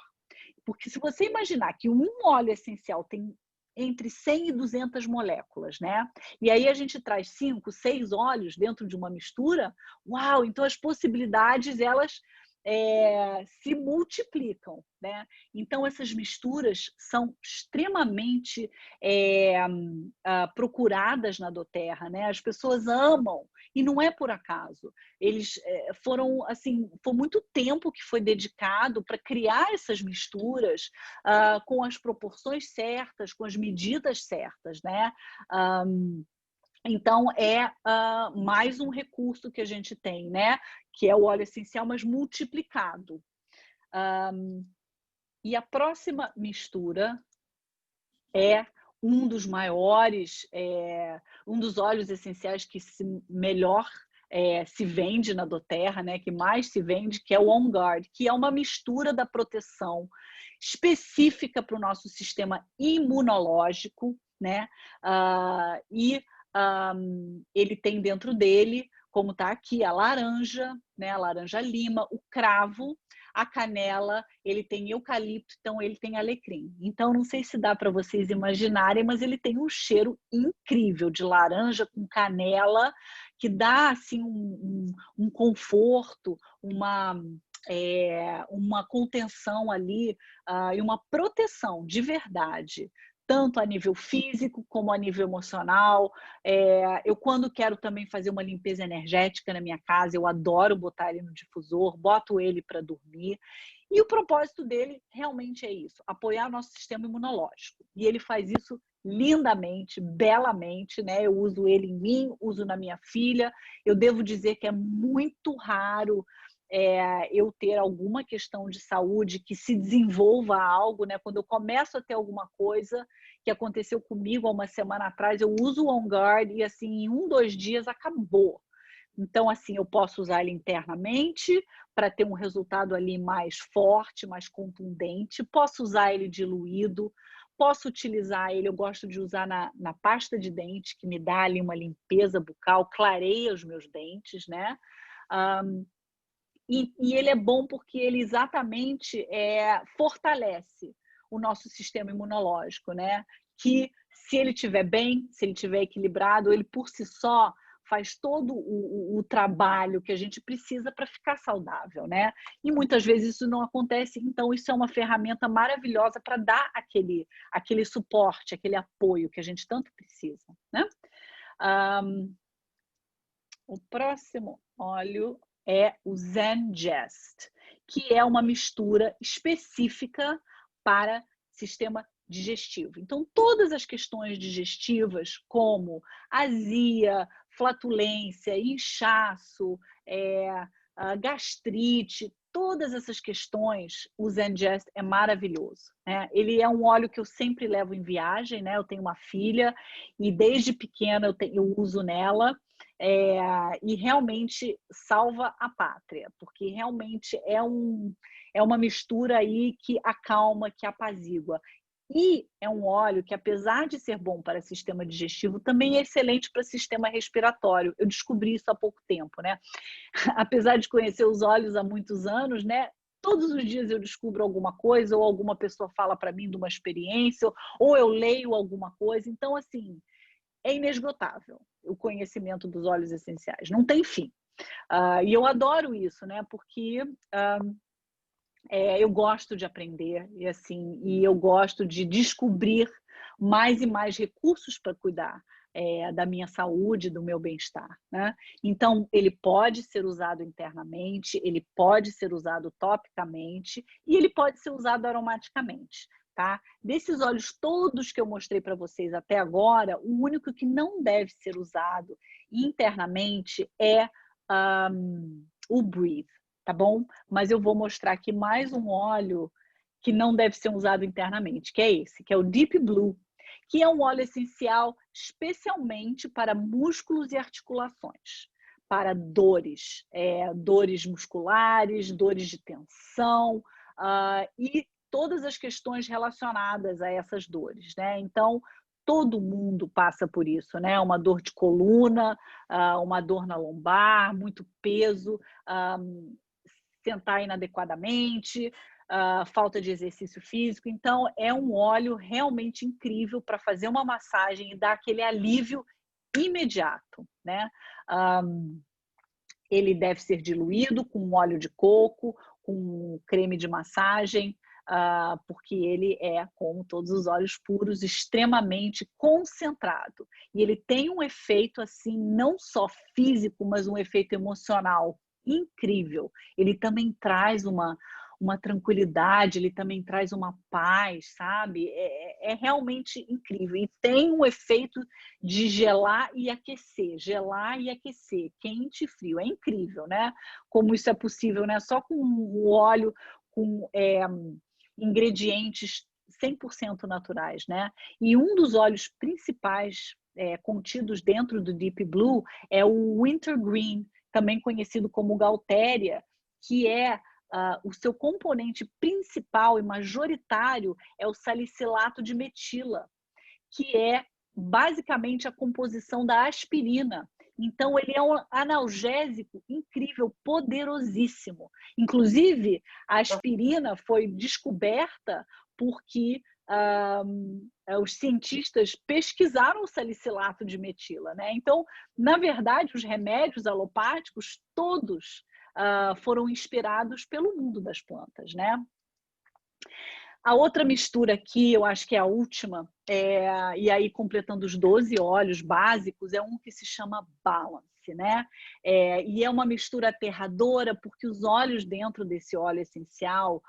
Porque se você imaginar que um óleo essencial tem entre 100 e 200 moléculas, né? E aí a gente traz 5, 6 óleos dentro de uma mistura, uau! Então as possibilidades, elas se multiplicam, né? Então essas misturas são extremamente procuradas na doTERRA, né? As pessoas amam e não é por acaso. Eles foram assim, foi muito tempo que foi dedicado para criar essas misturas com as proporções certas, com as medidas certas, né? Então, é mais um recurso que a gente tem, né? Que é o óleo essencial, mas multiplicado. E a próxima mistura é um dos maiores, um dos óleos essenciais que melhor se vende na doTERRA, né? Que mais se vende, que é o On Guard, que é uma mistura da proteção específica para o nosso sistema imunológico, né? Ele tem dentro dele, como está aqui, a laranja, né? A laranja-lima, o cravo, a canela, ele tem eucalipto, então ele tem alecrim. Então, não sei se dá para vocês imaginarem, mas ele tem um cheiro incrível de laranja com canela, que dá assim um conforto, uma contenção ali e uma proteção de verdade, tanto a nível físico como a nível emocional. Eu, quando quero também fazer uma limpeza energética na minha casa, eu adoro botar ele no difusor, boto ele para dormir. E o propósito dele realmente é isso, apoiar o nosso sistema imunológico. E ele faz isso lindamente, belamente, né? Eu uso ele em mim, uso na minha filha. Eu devo dizer que é muito raro eu ter alguma questão de saúde que se desenvolva algo, né? Quando eu começo a ter alguma coisa que aconteceu comigo há uma semana atrás, eu uso o On Guard e assim, em 1, 2 dias acabou. Então, assim, eu posso usar ele internamente para ter um resultado ali mais forte, mais contundente. Posso usar ele diluído, posso utilizar ele, eu gosto de usar na pasta de dente, que me dá ali uma limpeza bucal, clareia os meus dentes, né? E ele é bom porque ele exatamente fortalece o nosso sistema imunológico, né? Que se ele estiver bem, se ele estiver equilibrado, ele por si só faz todo o trabalho que a gente precisa para ficar saudável, né? E muitas vezes isso não acontece, então isso é uma ferramenta maravilhosa para dar aquele suporte, aquele apoio que a gente tanto precisa, né? O próximo óleo é o Zengest, que é uma mistura específica para sistema digestivo. Então, todas as questões digestivas, como azia, flatulência, inchaço, gastrite, todas essas questões, o Zengest é maravilhoso, né? Ele é um óleo que eu sempre levo em viagem, né? Eu tenho uma filha e desde pequena eu uso nela. E realmente salva a pátria, porque realmente é uma mistura aí que acalma, que apazigua. E é um óleo que, apesar de ser bom para o sistema digestivo, também é excelente para o sistema respiratório. Eu descobri isso há pouco tempo, né? Apesar de conhecer os óleos há muitos anos, né? Todos os dias eu descubro alguma coisa, ou alguma pessoa fala para mim de uma experiência, ou eu leio alguma coisa. Então, assim, é inesgotável o conhecimento dos óleos essenciais, não tem fim. E eu adoro isso, né? Porque eu gosto de aprender e eu gosto de descobrir mais e mais recursos para cuidar da minha saúde, do meu bem-estar, né? Então, ele pode ser usado internamente, ele pode ser usado topicamente e ele pode ser usado aromaticamente, tá? Desses óleos todos que eu mostrei para vocês até agora, o único que não deve ser usado internamente é o Breathe, tá bom? Mas eu vou mostrar aqui mais um óleo que não deve ser usado internamente, que é esse, que é o Deep Blue, que é um óleo essencial especialmente para músculos e articulações, para dores, dores musculares, dores de tensão, e todas as questões relacionadas a essas dores, né? Então, todo mundo passa por isso, né? Uma dor de coluna, uma dor na lombar, muito peso, sentar inadequadamente, falta de exercício físico. Então, é um óleo realmente incrível para fazer uma massagem e dar aquele alívio imediato, né? Ele deve ser diluído com óleo de coco, com creme de massagem, porque ele é, como todos os óleos puros, extremamente concentrado. E ele tem um efeito, assim, não só físico, mas um efeito emocional incrível. Ele também traz uma tranquilidade, ele também traz uma paz, sabe? É realmente incrível. E tem um efeito de gelar e aquecer, quente e frio. É incrível, né? Como isso é possível, né? Só com o óleo, com ingredientes 100% naturais, né? E um dos óleos principais contidos dentro do Deep Blue é o Wintergreen, também conhecido como Gaultheria, que é o seu componente principal e majoritário é o salicilato de metila, que é basicamente a composição da aspirina. Então, ele é um analgésico incrível, poderosíssimo. Inclusive, a aspirina foi descoberta porque os cientistas pesquisaram o salicilato de metila, né? Então, na verdade, os remédios alopáticos todos foram inspirados pelo mundo das plantas, né? A outra mistura aqui, eu acho que é a última, e aí completando os 12 óleos básicos, é um que se chama Balance, né? E é uma mistura aterradora, porque os óleos dentro desse óleo essencial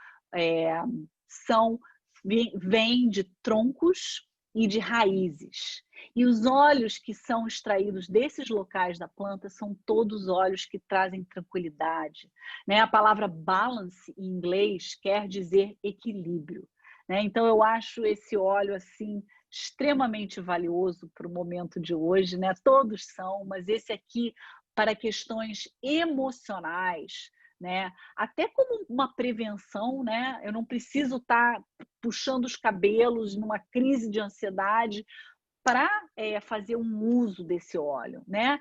vêm de troncos e de raízes. E os óleos que são extraídos desses locais da planta são todos óleos que trazem tranquilidade, né? A palavra balance em inglês quer dizer equilíbrio, né? Então eu acho esse óleo assim extremamente valioso para o momento de hoje, né? Todos são, mas esse aqui para questões emocionais, né? Até como uma prevenção, né? Eu não preciso estar puxando os cabelos numa crise de ansiedade para fazer um uso desse óleo, né?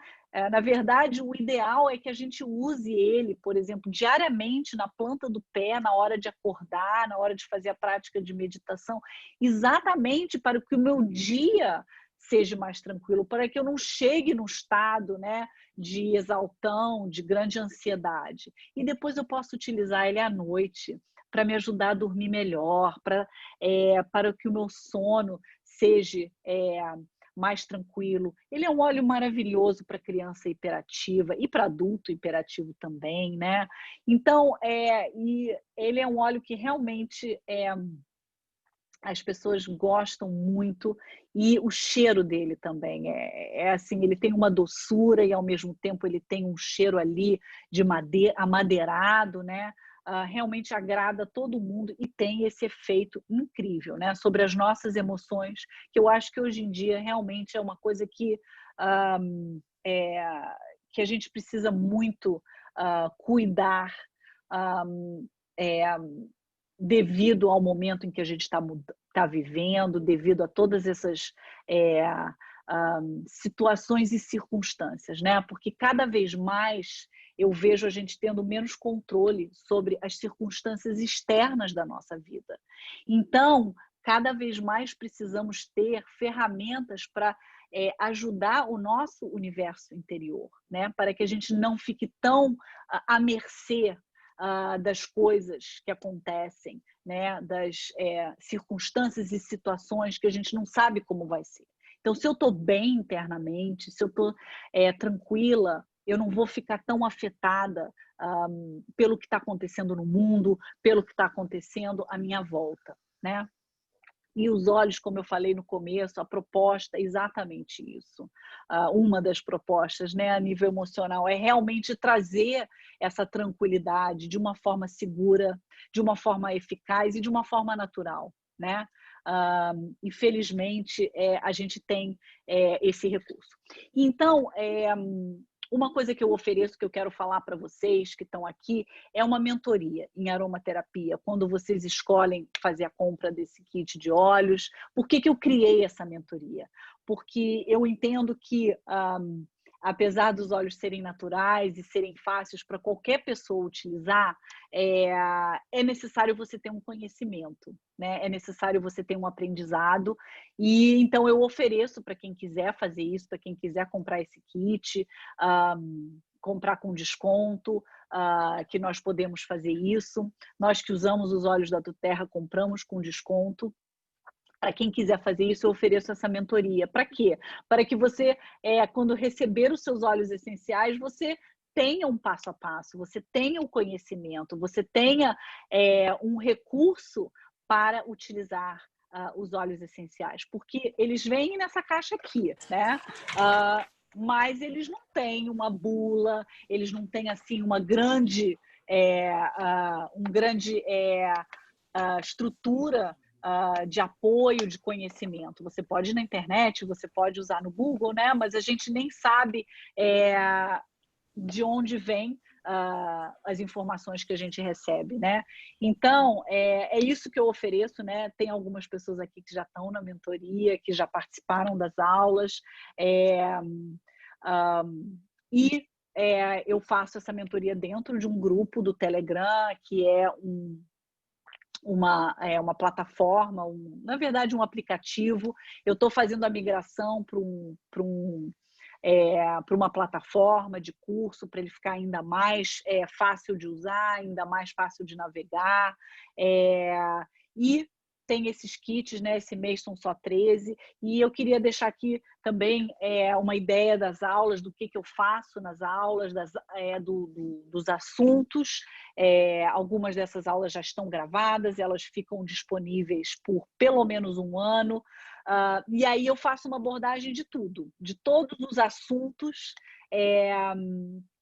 Na verdade, o ideal é que a gente use ele, por exemplo, diariamente na planta do pé, na hora de acordar, na hora de fazer a prática de meditação, exatamente para que o meu dia seja mais tranquilo, para que eu não chegue no estado, né, de exaltão, de grande ansiedade. E depois eu posso utilizar ele à noite para me ajudar a dormir melhor, para que o meu sono seja mais tranquilo. Ele é um óleo maravilhoso para criança hiperativa e para adulto hiperativo também, né? Então, e ele é um óleo que realmente as pessoas gostam muito e o cheiro dele também assim, ele tem uma doçura e ao mesmo tempo ele tem um cheiro ali de amadeirado, né? Realmente agrada todo mundo e tem esse efeito incrível, né? Sobre as nossas emoções, que eu acho que hoje em dia realmente é uma coisa que que a gente precisa muito cuidar, é, devido ao momento em que a gente está vivendo, devido a todas essas situações e circunstâncias, né? Porque cada vez mais eu vejo a gente tendo menos controle sobre as circunstâncias externas da nossa vida. Então, cada vez mais precisamos ter ferramentas para ajudar o nosso universo interior, né? Para que a gente não fique tão à mercê das coisas que acontecem, né? Das circunstâncias e situações que a gente não sabe como vai ser. Então, se eu estou bem internamente, se eu estou tranquila, eu não vou ficar tão afetada pelo que está acontecendo no mundo, pelo que está acontecendo à minha volta, né? E os olhos, como eu falei no começo, a proposta é exatamente isso. Uma das propostas, né, a nível emocional, é realmente trazer essa tranquilidade de uma forma segura, de uma forma eficaz e de uma forma natural, né? Infelizmente, a gente tem esse recurso. Então, uma coisa que eu ofereço, que eu quero falar para vocês que estão aqui, é uma mentoria em aromaterapia, quando vocês escolhem fazer a compra desse kit de óleos. Por que que eu criei essa mentoria? Porque eu entendo que, apesar dos óleos serem naturais e serem fáceis para qualquer pessoa utilizar, é necessário você ter um conhecimento, né? É necessário você ter um aprendizado. E então eu ofereço para quem quiser fazer isso, para quem quiser comprar esse kit, comprar com desconto, que nós podemos fazer isso. Nós que usamos os óleos da Terra compramos com desconto. Para quem quiser fazer isso, eu ofereço essa mentoria. Para quê? Para que você, quando receber os seus óleos essenciais, você tenha um passo a passo, você tenha o conhecimento, você tenha um recurso para utilizar os óleos essenciais, porque eles vêm nessa caixa aqui, né? Mas eles não têm uma bula, eles não têm assim uma grande, estrutura de apoio, de conhecimento. Você pode ir na internet, você pode usar no Google, né? Mas a gente nem sabe de onde vem as informações que a gente recebe, né? Então, é isso que eu ofereço, né? Tem algumas pessoas aqui que já estão na mentoria, que já participaram das aulas, e eu faço essa mentoria dentro de um grupo do Telegram, que é uma plataforma, na verdade um aplicativo. Eu estou fazendo a migração para uma plataforma de curso, para ele ficar ainda mais fácil de usar, ainda mais fácil de navegar. E tem esses kits, né? Esse mês são só 13. E eu queria deixar aqui também uma ideia das aulas, do que eu faço nas aulas, dos assuntos. Algumas dessas aulas já estão gravadas, elas ficam disponíveis por pelo menos um ano. E aí eu faço uma abordagem de tudo, de todos os assuntos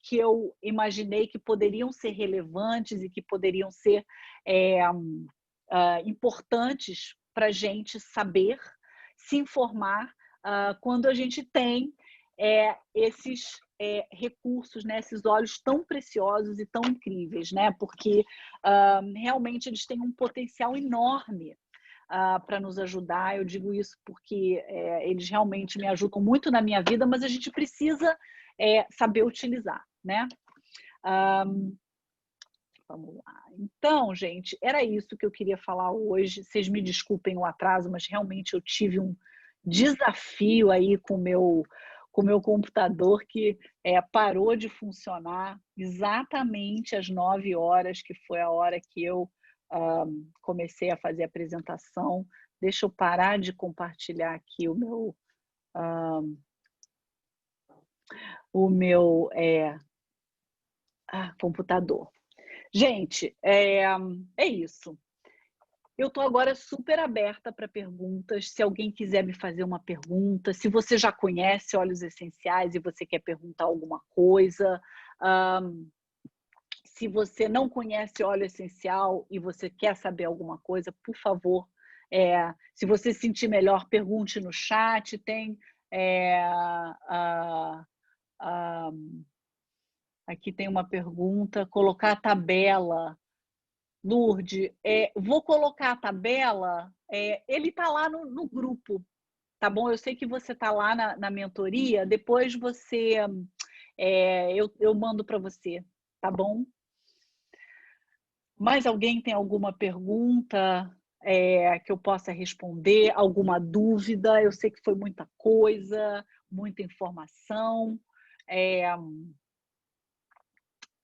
que eu imaginei que poderiam ser relevantes e que poderiam ser importantes para a gente saber, se informar, quando a gente tem esses recursos, né, esses óleos tão preciosos e tão incríveis, né? Porque realmente eles têm um potencial enorme para nos ajudar. Eu digo isso porque eles realmente me ajudam muito na minha vida, mas a gente precisa saber utilizar, né? Vamos lá. Então, gente, era isso que eu queria falar hoje. Vocês me desculpem o atraso, mas realmente eu tive um desafio aí com o meu computador, que parou de funcionar exatamente às 9 horas, que foi a hora que eu comecei a fazer a apresentação. Deixa eu parar de compartilhar aqui o meu computador. Gente, é isso. Eu estou agora super aberta para perguntas. Se alguém quiser me fazer uma pergunta, se você já conhece óleos essenciais e você quer perguntar alguma coisa, se você não conhece óleo essencial e você quer saber alguma coisa, por favor, se você se sentir melhor, pergunte no chat. Tem aqui tem uma pergunta, colocar a tabela. Lourdes, vou colocar a tabela, ele está lá no grupo, tá bom? Eu sei que você está lá na mentoria, depois eu mando para você, tá bom? Mais alguém tem alguma pergunta que eu possa responder? Alguma dúvida? Eu sei que foi muita coisa, muita informação.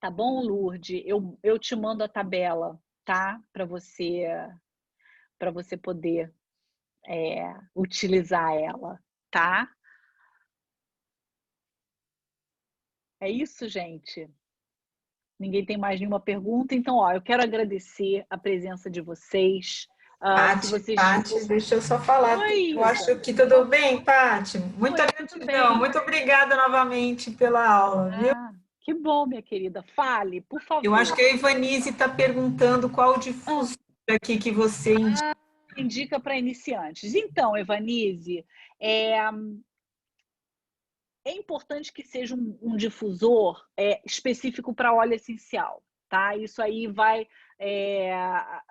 Tá bom, Lourdes? Eu te mando a tabela, tá? Para você poder utilizar ela. tá? É isso, gente. Ninguém tem mais nenhuma pergunta, então, ó, eu quero agradecer a presença de vocês. Se vocês... Paty, deixa eu só falar. Oi, Eu acho Isa. que tudo bem, Paty. Muita Oi, tudo gratidão. bem? Muito obrigada novamente pela aula, viu? Ah, que bom, minha querida. Fale, por Eu acho favor. que a Ivanise está perguntando qual Ah, difusor aqui que você indica. indica para iniciantes. Então, Evanise, é importante que seja um difusor específico para óleo essencial, tá? Isso aí vai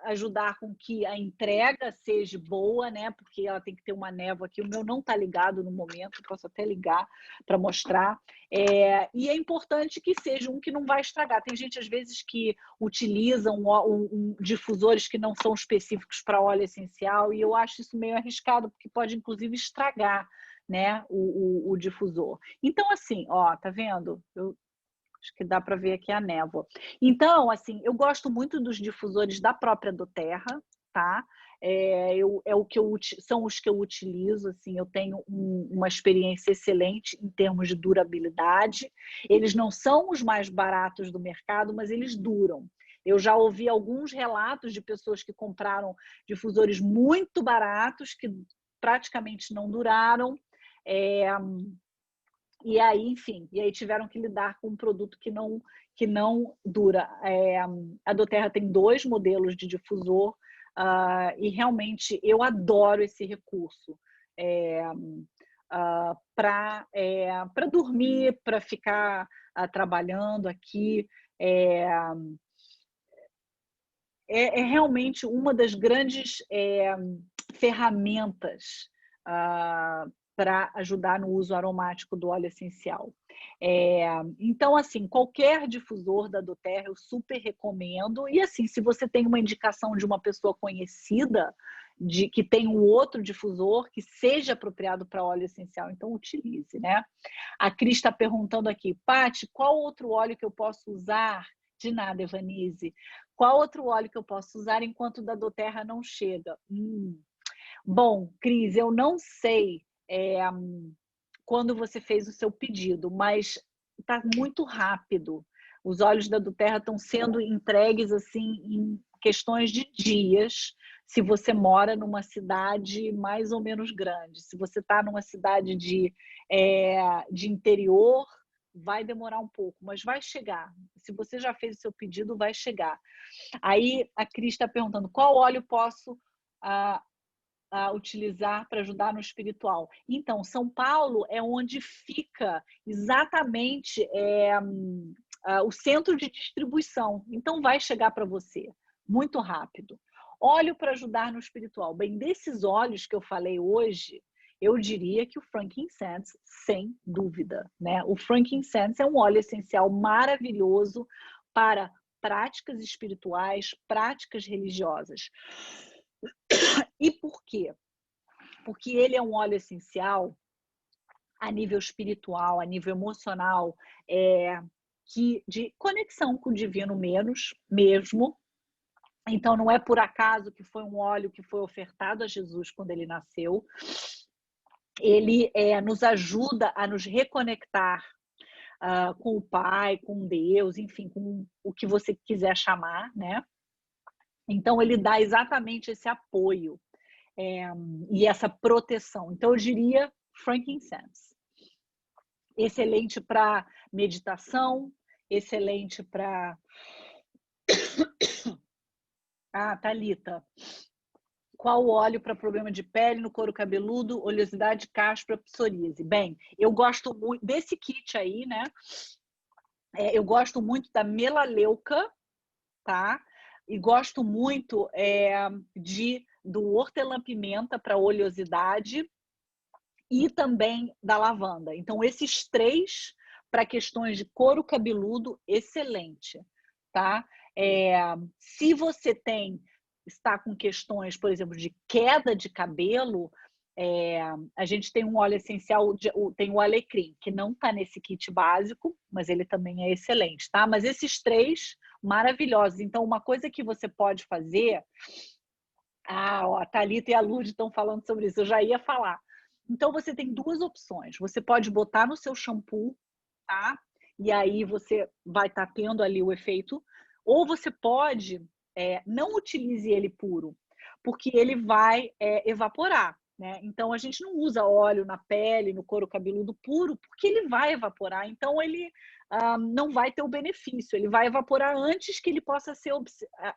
ajudar com que a entrega seja boa, né? Porque ela tem que ter uma névoa aqui. O meu não está ligado no momento, posso até ligar para mostrar. E é importante que seja um que não vai estragar. Tem gente, às vezes, que utilizam difusores que não são específicos para óleo essencial, e eu acho isso meio arriscado, porque pode, inclusive, estragar, né, o difusor. Então, assim, ó, tá vendo? Eu acho que dá para ver aqui a névoa. Então, assim, eu gosto muito dos difusores da própria doTERRA, tá? São os que eu utilizo, assim, eu tenho uma experiência excelente em termos de durabilidade. Eles não são os mais baratos do mercado, mas eles duram. Eu já ouvi alguns relatos de pessoas que compraram difusores muito baratos, que praticamente não duraram. E aí, enfim, tiveram que lidar com um produto que não dura. A doTERRA tem 2 modelos de difusor, e realmente eu adoro esse recurso para dormir, para ficar trabalhando aqui. É realmente uma das grandes ferramentas para ajudar no uso aromático do óleo essencial. Então, assim, qualquer difusor da doTERRA eu super recomendo. E, assim, se você tem uma indicação de uma pessoa conhecida que tem um outro difusor que seja apropriado para óleo essencial, então utilize, né? A Cris está perguntando aqui, Paty, qual outro óleo que eu posso usar? De nada, Evanise. Qual outro óleo que eu posso usar enquanto o da doTERRA não chega? Bom, Cris, eu não sei quando você fez o seu pedido, mas está muito rápido. Os óleos da doTERRA estão sendo entregues assim em questões de dias, se você mora numa cidade mais ou menos grande. Se você está numa cidade de interior, vai demorar um pouco, mas vai chegar. Se você já fez o seu pedido, vai chegar. Aí a Cris está perguntando qual óleo posso utilizar para ajudar no espiritual. Então, São Paulo é onde fica exatamente o centro de distribuição. Então, vai chegar para você muito rápido. Óleo para ajudar no espiritual. Bem, desses óleos que eu falei hoje, eu diria que o frankincense, sem dúvida, né? O frankincense é um óleo essencial maravilhoso para práticas espirituais, práticas religiosas. E por quê? Porque ele é um óleo essencial a nível espiritual, a nível emocional, de conexão com o divino mesmo. Então, não é por acaso que foi um óleo que foi ofertado a Jesus quando ele nasceu. Ele nos ajuda a nos reconectar com o Pai, com Deus, enfim, com o que você quiser chamar, né? Então, ele dá exatamente esse apoio e essa proteção. Então, eu diria frankincense. Excelente para meditação, excelente para... Thalita, qual óleo para problema de pele no couro cabeludo, oleosidade, caspa, psoríase? Bem, eu gosto muito desse kit aí, né? Eu gosto muito da melaleuca, tá? E gosto muito do hortelã-pimenta para oleosidade e também da lavanda. Então, esses 3 para questões de couro cabeludo, excelente, tá? Se você está com questões, por exemplo, de queda de cabelo, a gente tem um óleo essencial, tem o alecrim, que não está nesse kit básico, mas ele também é excelente, tá? Mas esses 3, maravilhosos. Então, uma coisa que você pode fazer... a Thalita e a Lud estão falando sobre isso, eu já ia falar. Então, você tem duas opções. Você pode botar no seu shampoo, tá? E aí você vai estar tendo ali o efeito. Ou você pode, não utilize ele puro, porque ele vai evaporar, né? Então, a gente não usa óleo na pele, no couro cabeludo puro, porque ele vai evaporar. Então, ele não vai ter o benefício. Ele vai evaporar antes que ele possa ser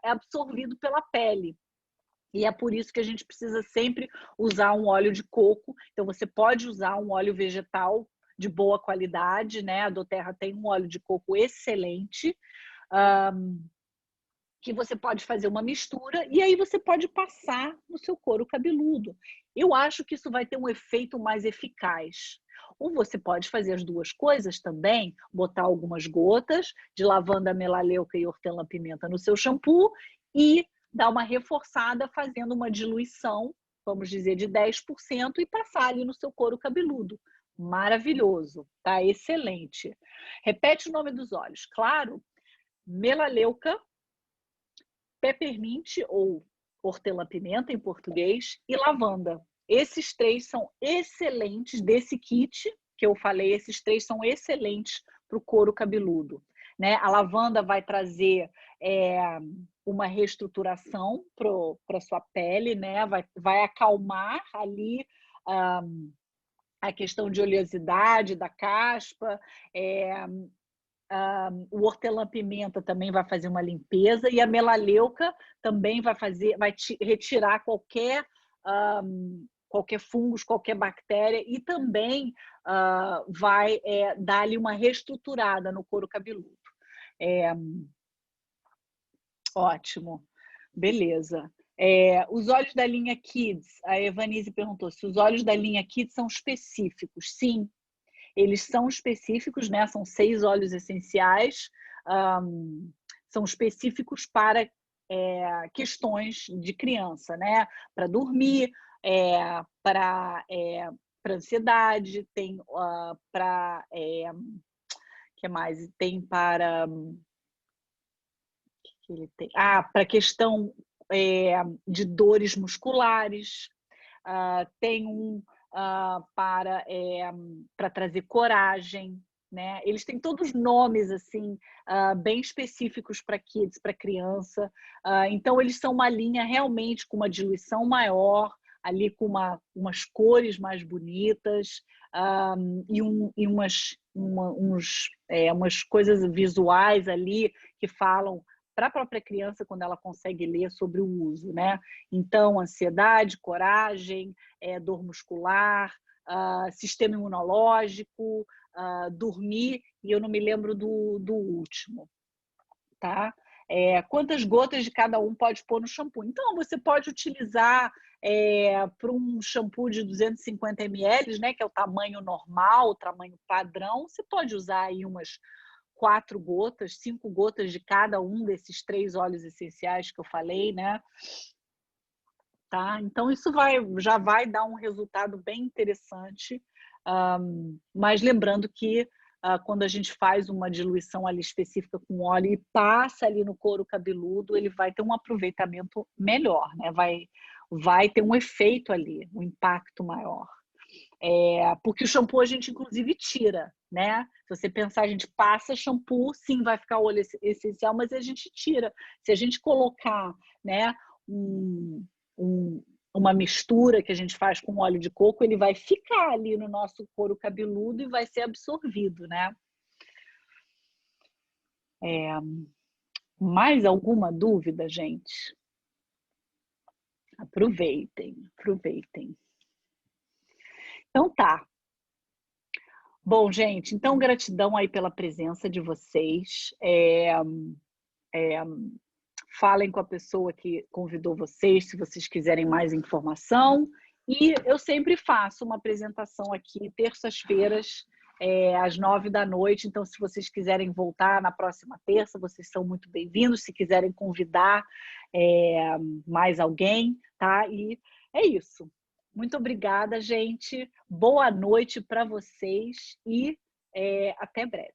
absorvido pela pele. E é por isso que a gente precisa sempre usar um óleo de coco. Então, você pode usar um óleo vegetal de boa qualidade, né? A doTERRA tem um óleo de coco excelente, que você pode fazer uma mistura e aí você pode passar no seu couro cabeludo. Eu acho que isso vai ter um efeito mais eficaz. Ou você pode fazer as duas coisas também, botar algumas gotas de lavanda, melaleuca e hortelã-pimenta no seu shampoo e dar uma reforçada fazendo uma diluição, vamos dizer, de 10% e passar ali no seu couro cabeludo. Maravilhoso, tá? Excelente. Repete o nome dos óleos. Claro, melaleuca, peppermint ou hortelã-pimenta em português e lavanda. Esses três são excelentes desse kit que eu falei, esses três são excelentes para o couro cabeludo, né? A lavanda vai trazer uma reestruturação para a sua pele, né? Vai acalmar ali a questão de oleosidade da caspa, o hortelã-pimenta também vai fazer uma limpeza e a melaleuca também vai retirar qualquer fungos, qualquer bactéria e também vai dar ali uma reestruturada no couro cabeludo. Ótimo, beleza. Os óleos da linha Kids, a Evanise perguntou se os óleos da linha Kids são específicos. Sim, eles são específicos, né? São 6 óleos essenciais, são específicos para questões de criança, né? Para dormir, para ansiedade, tem para que mais? Tem para que ele tem? Para questão de dores musculares, tem um para trazer coragem, né? Eles têm todos nomes assim bem específicos para kids, para criança. Então eles são uma linha realmente com uma diluição maior, ali com umas cores mais bonitas e umas coisas visuais ali que falam para a própria criança quando ela consegue ler sobre o uso, né? Então, ansiedade, coragem, dor muscular, sistema imunológico, dormir, e eu não me lembro do último, tá? Quantas gotas de cada um pode pôr no shampoo? Então, você pode utilizar para um shampoo de 250 ml, né, que é o tamanho normal, o tamanho padrão, você pode usar aí umas 4 gotas, 5 gotas de cada um desses 3 óleos essenciais que eu falei, né? Tá? Então, isso já vai dar um resultado bem interessante, mas lembrando que quando a gente faz uma diluição ali específica com óleo e passa ali no couro cabeludo, ele vai ter um aproveitamento melhor, né? Vai ter um efeito ali, um impacto maior. Porque o shampoo a gente inclusive tira, né? Se você pensar, a gente passa shampoo, sim, vai ficar o óleo essencial, mas a gente tira. Se a gente colocar, né, uma mistura que a gente faz com óleo de coco, ele vai ficar ali no nosso couro cabeludo e vai ser absorvido, né? Mais alguma dúvida, gente? Aproveitem. Então tá. Bom, gente, então gratidão aí pela presença de vocês. Falem com a pessoa que convidou vocês, se vocês quiserem mais informação. E eu sempre faço uma apresentação aqui, terças-feiras, às 9 da noite. Então, se vocês quiserem voltar na próxima terça, vocês são muito bem-vindos. Se quiserem convidar mais alguém, tá? E é isso. Muito obrigada, gente. Boa noite para vocês e até breve.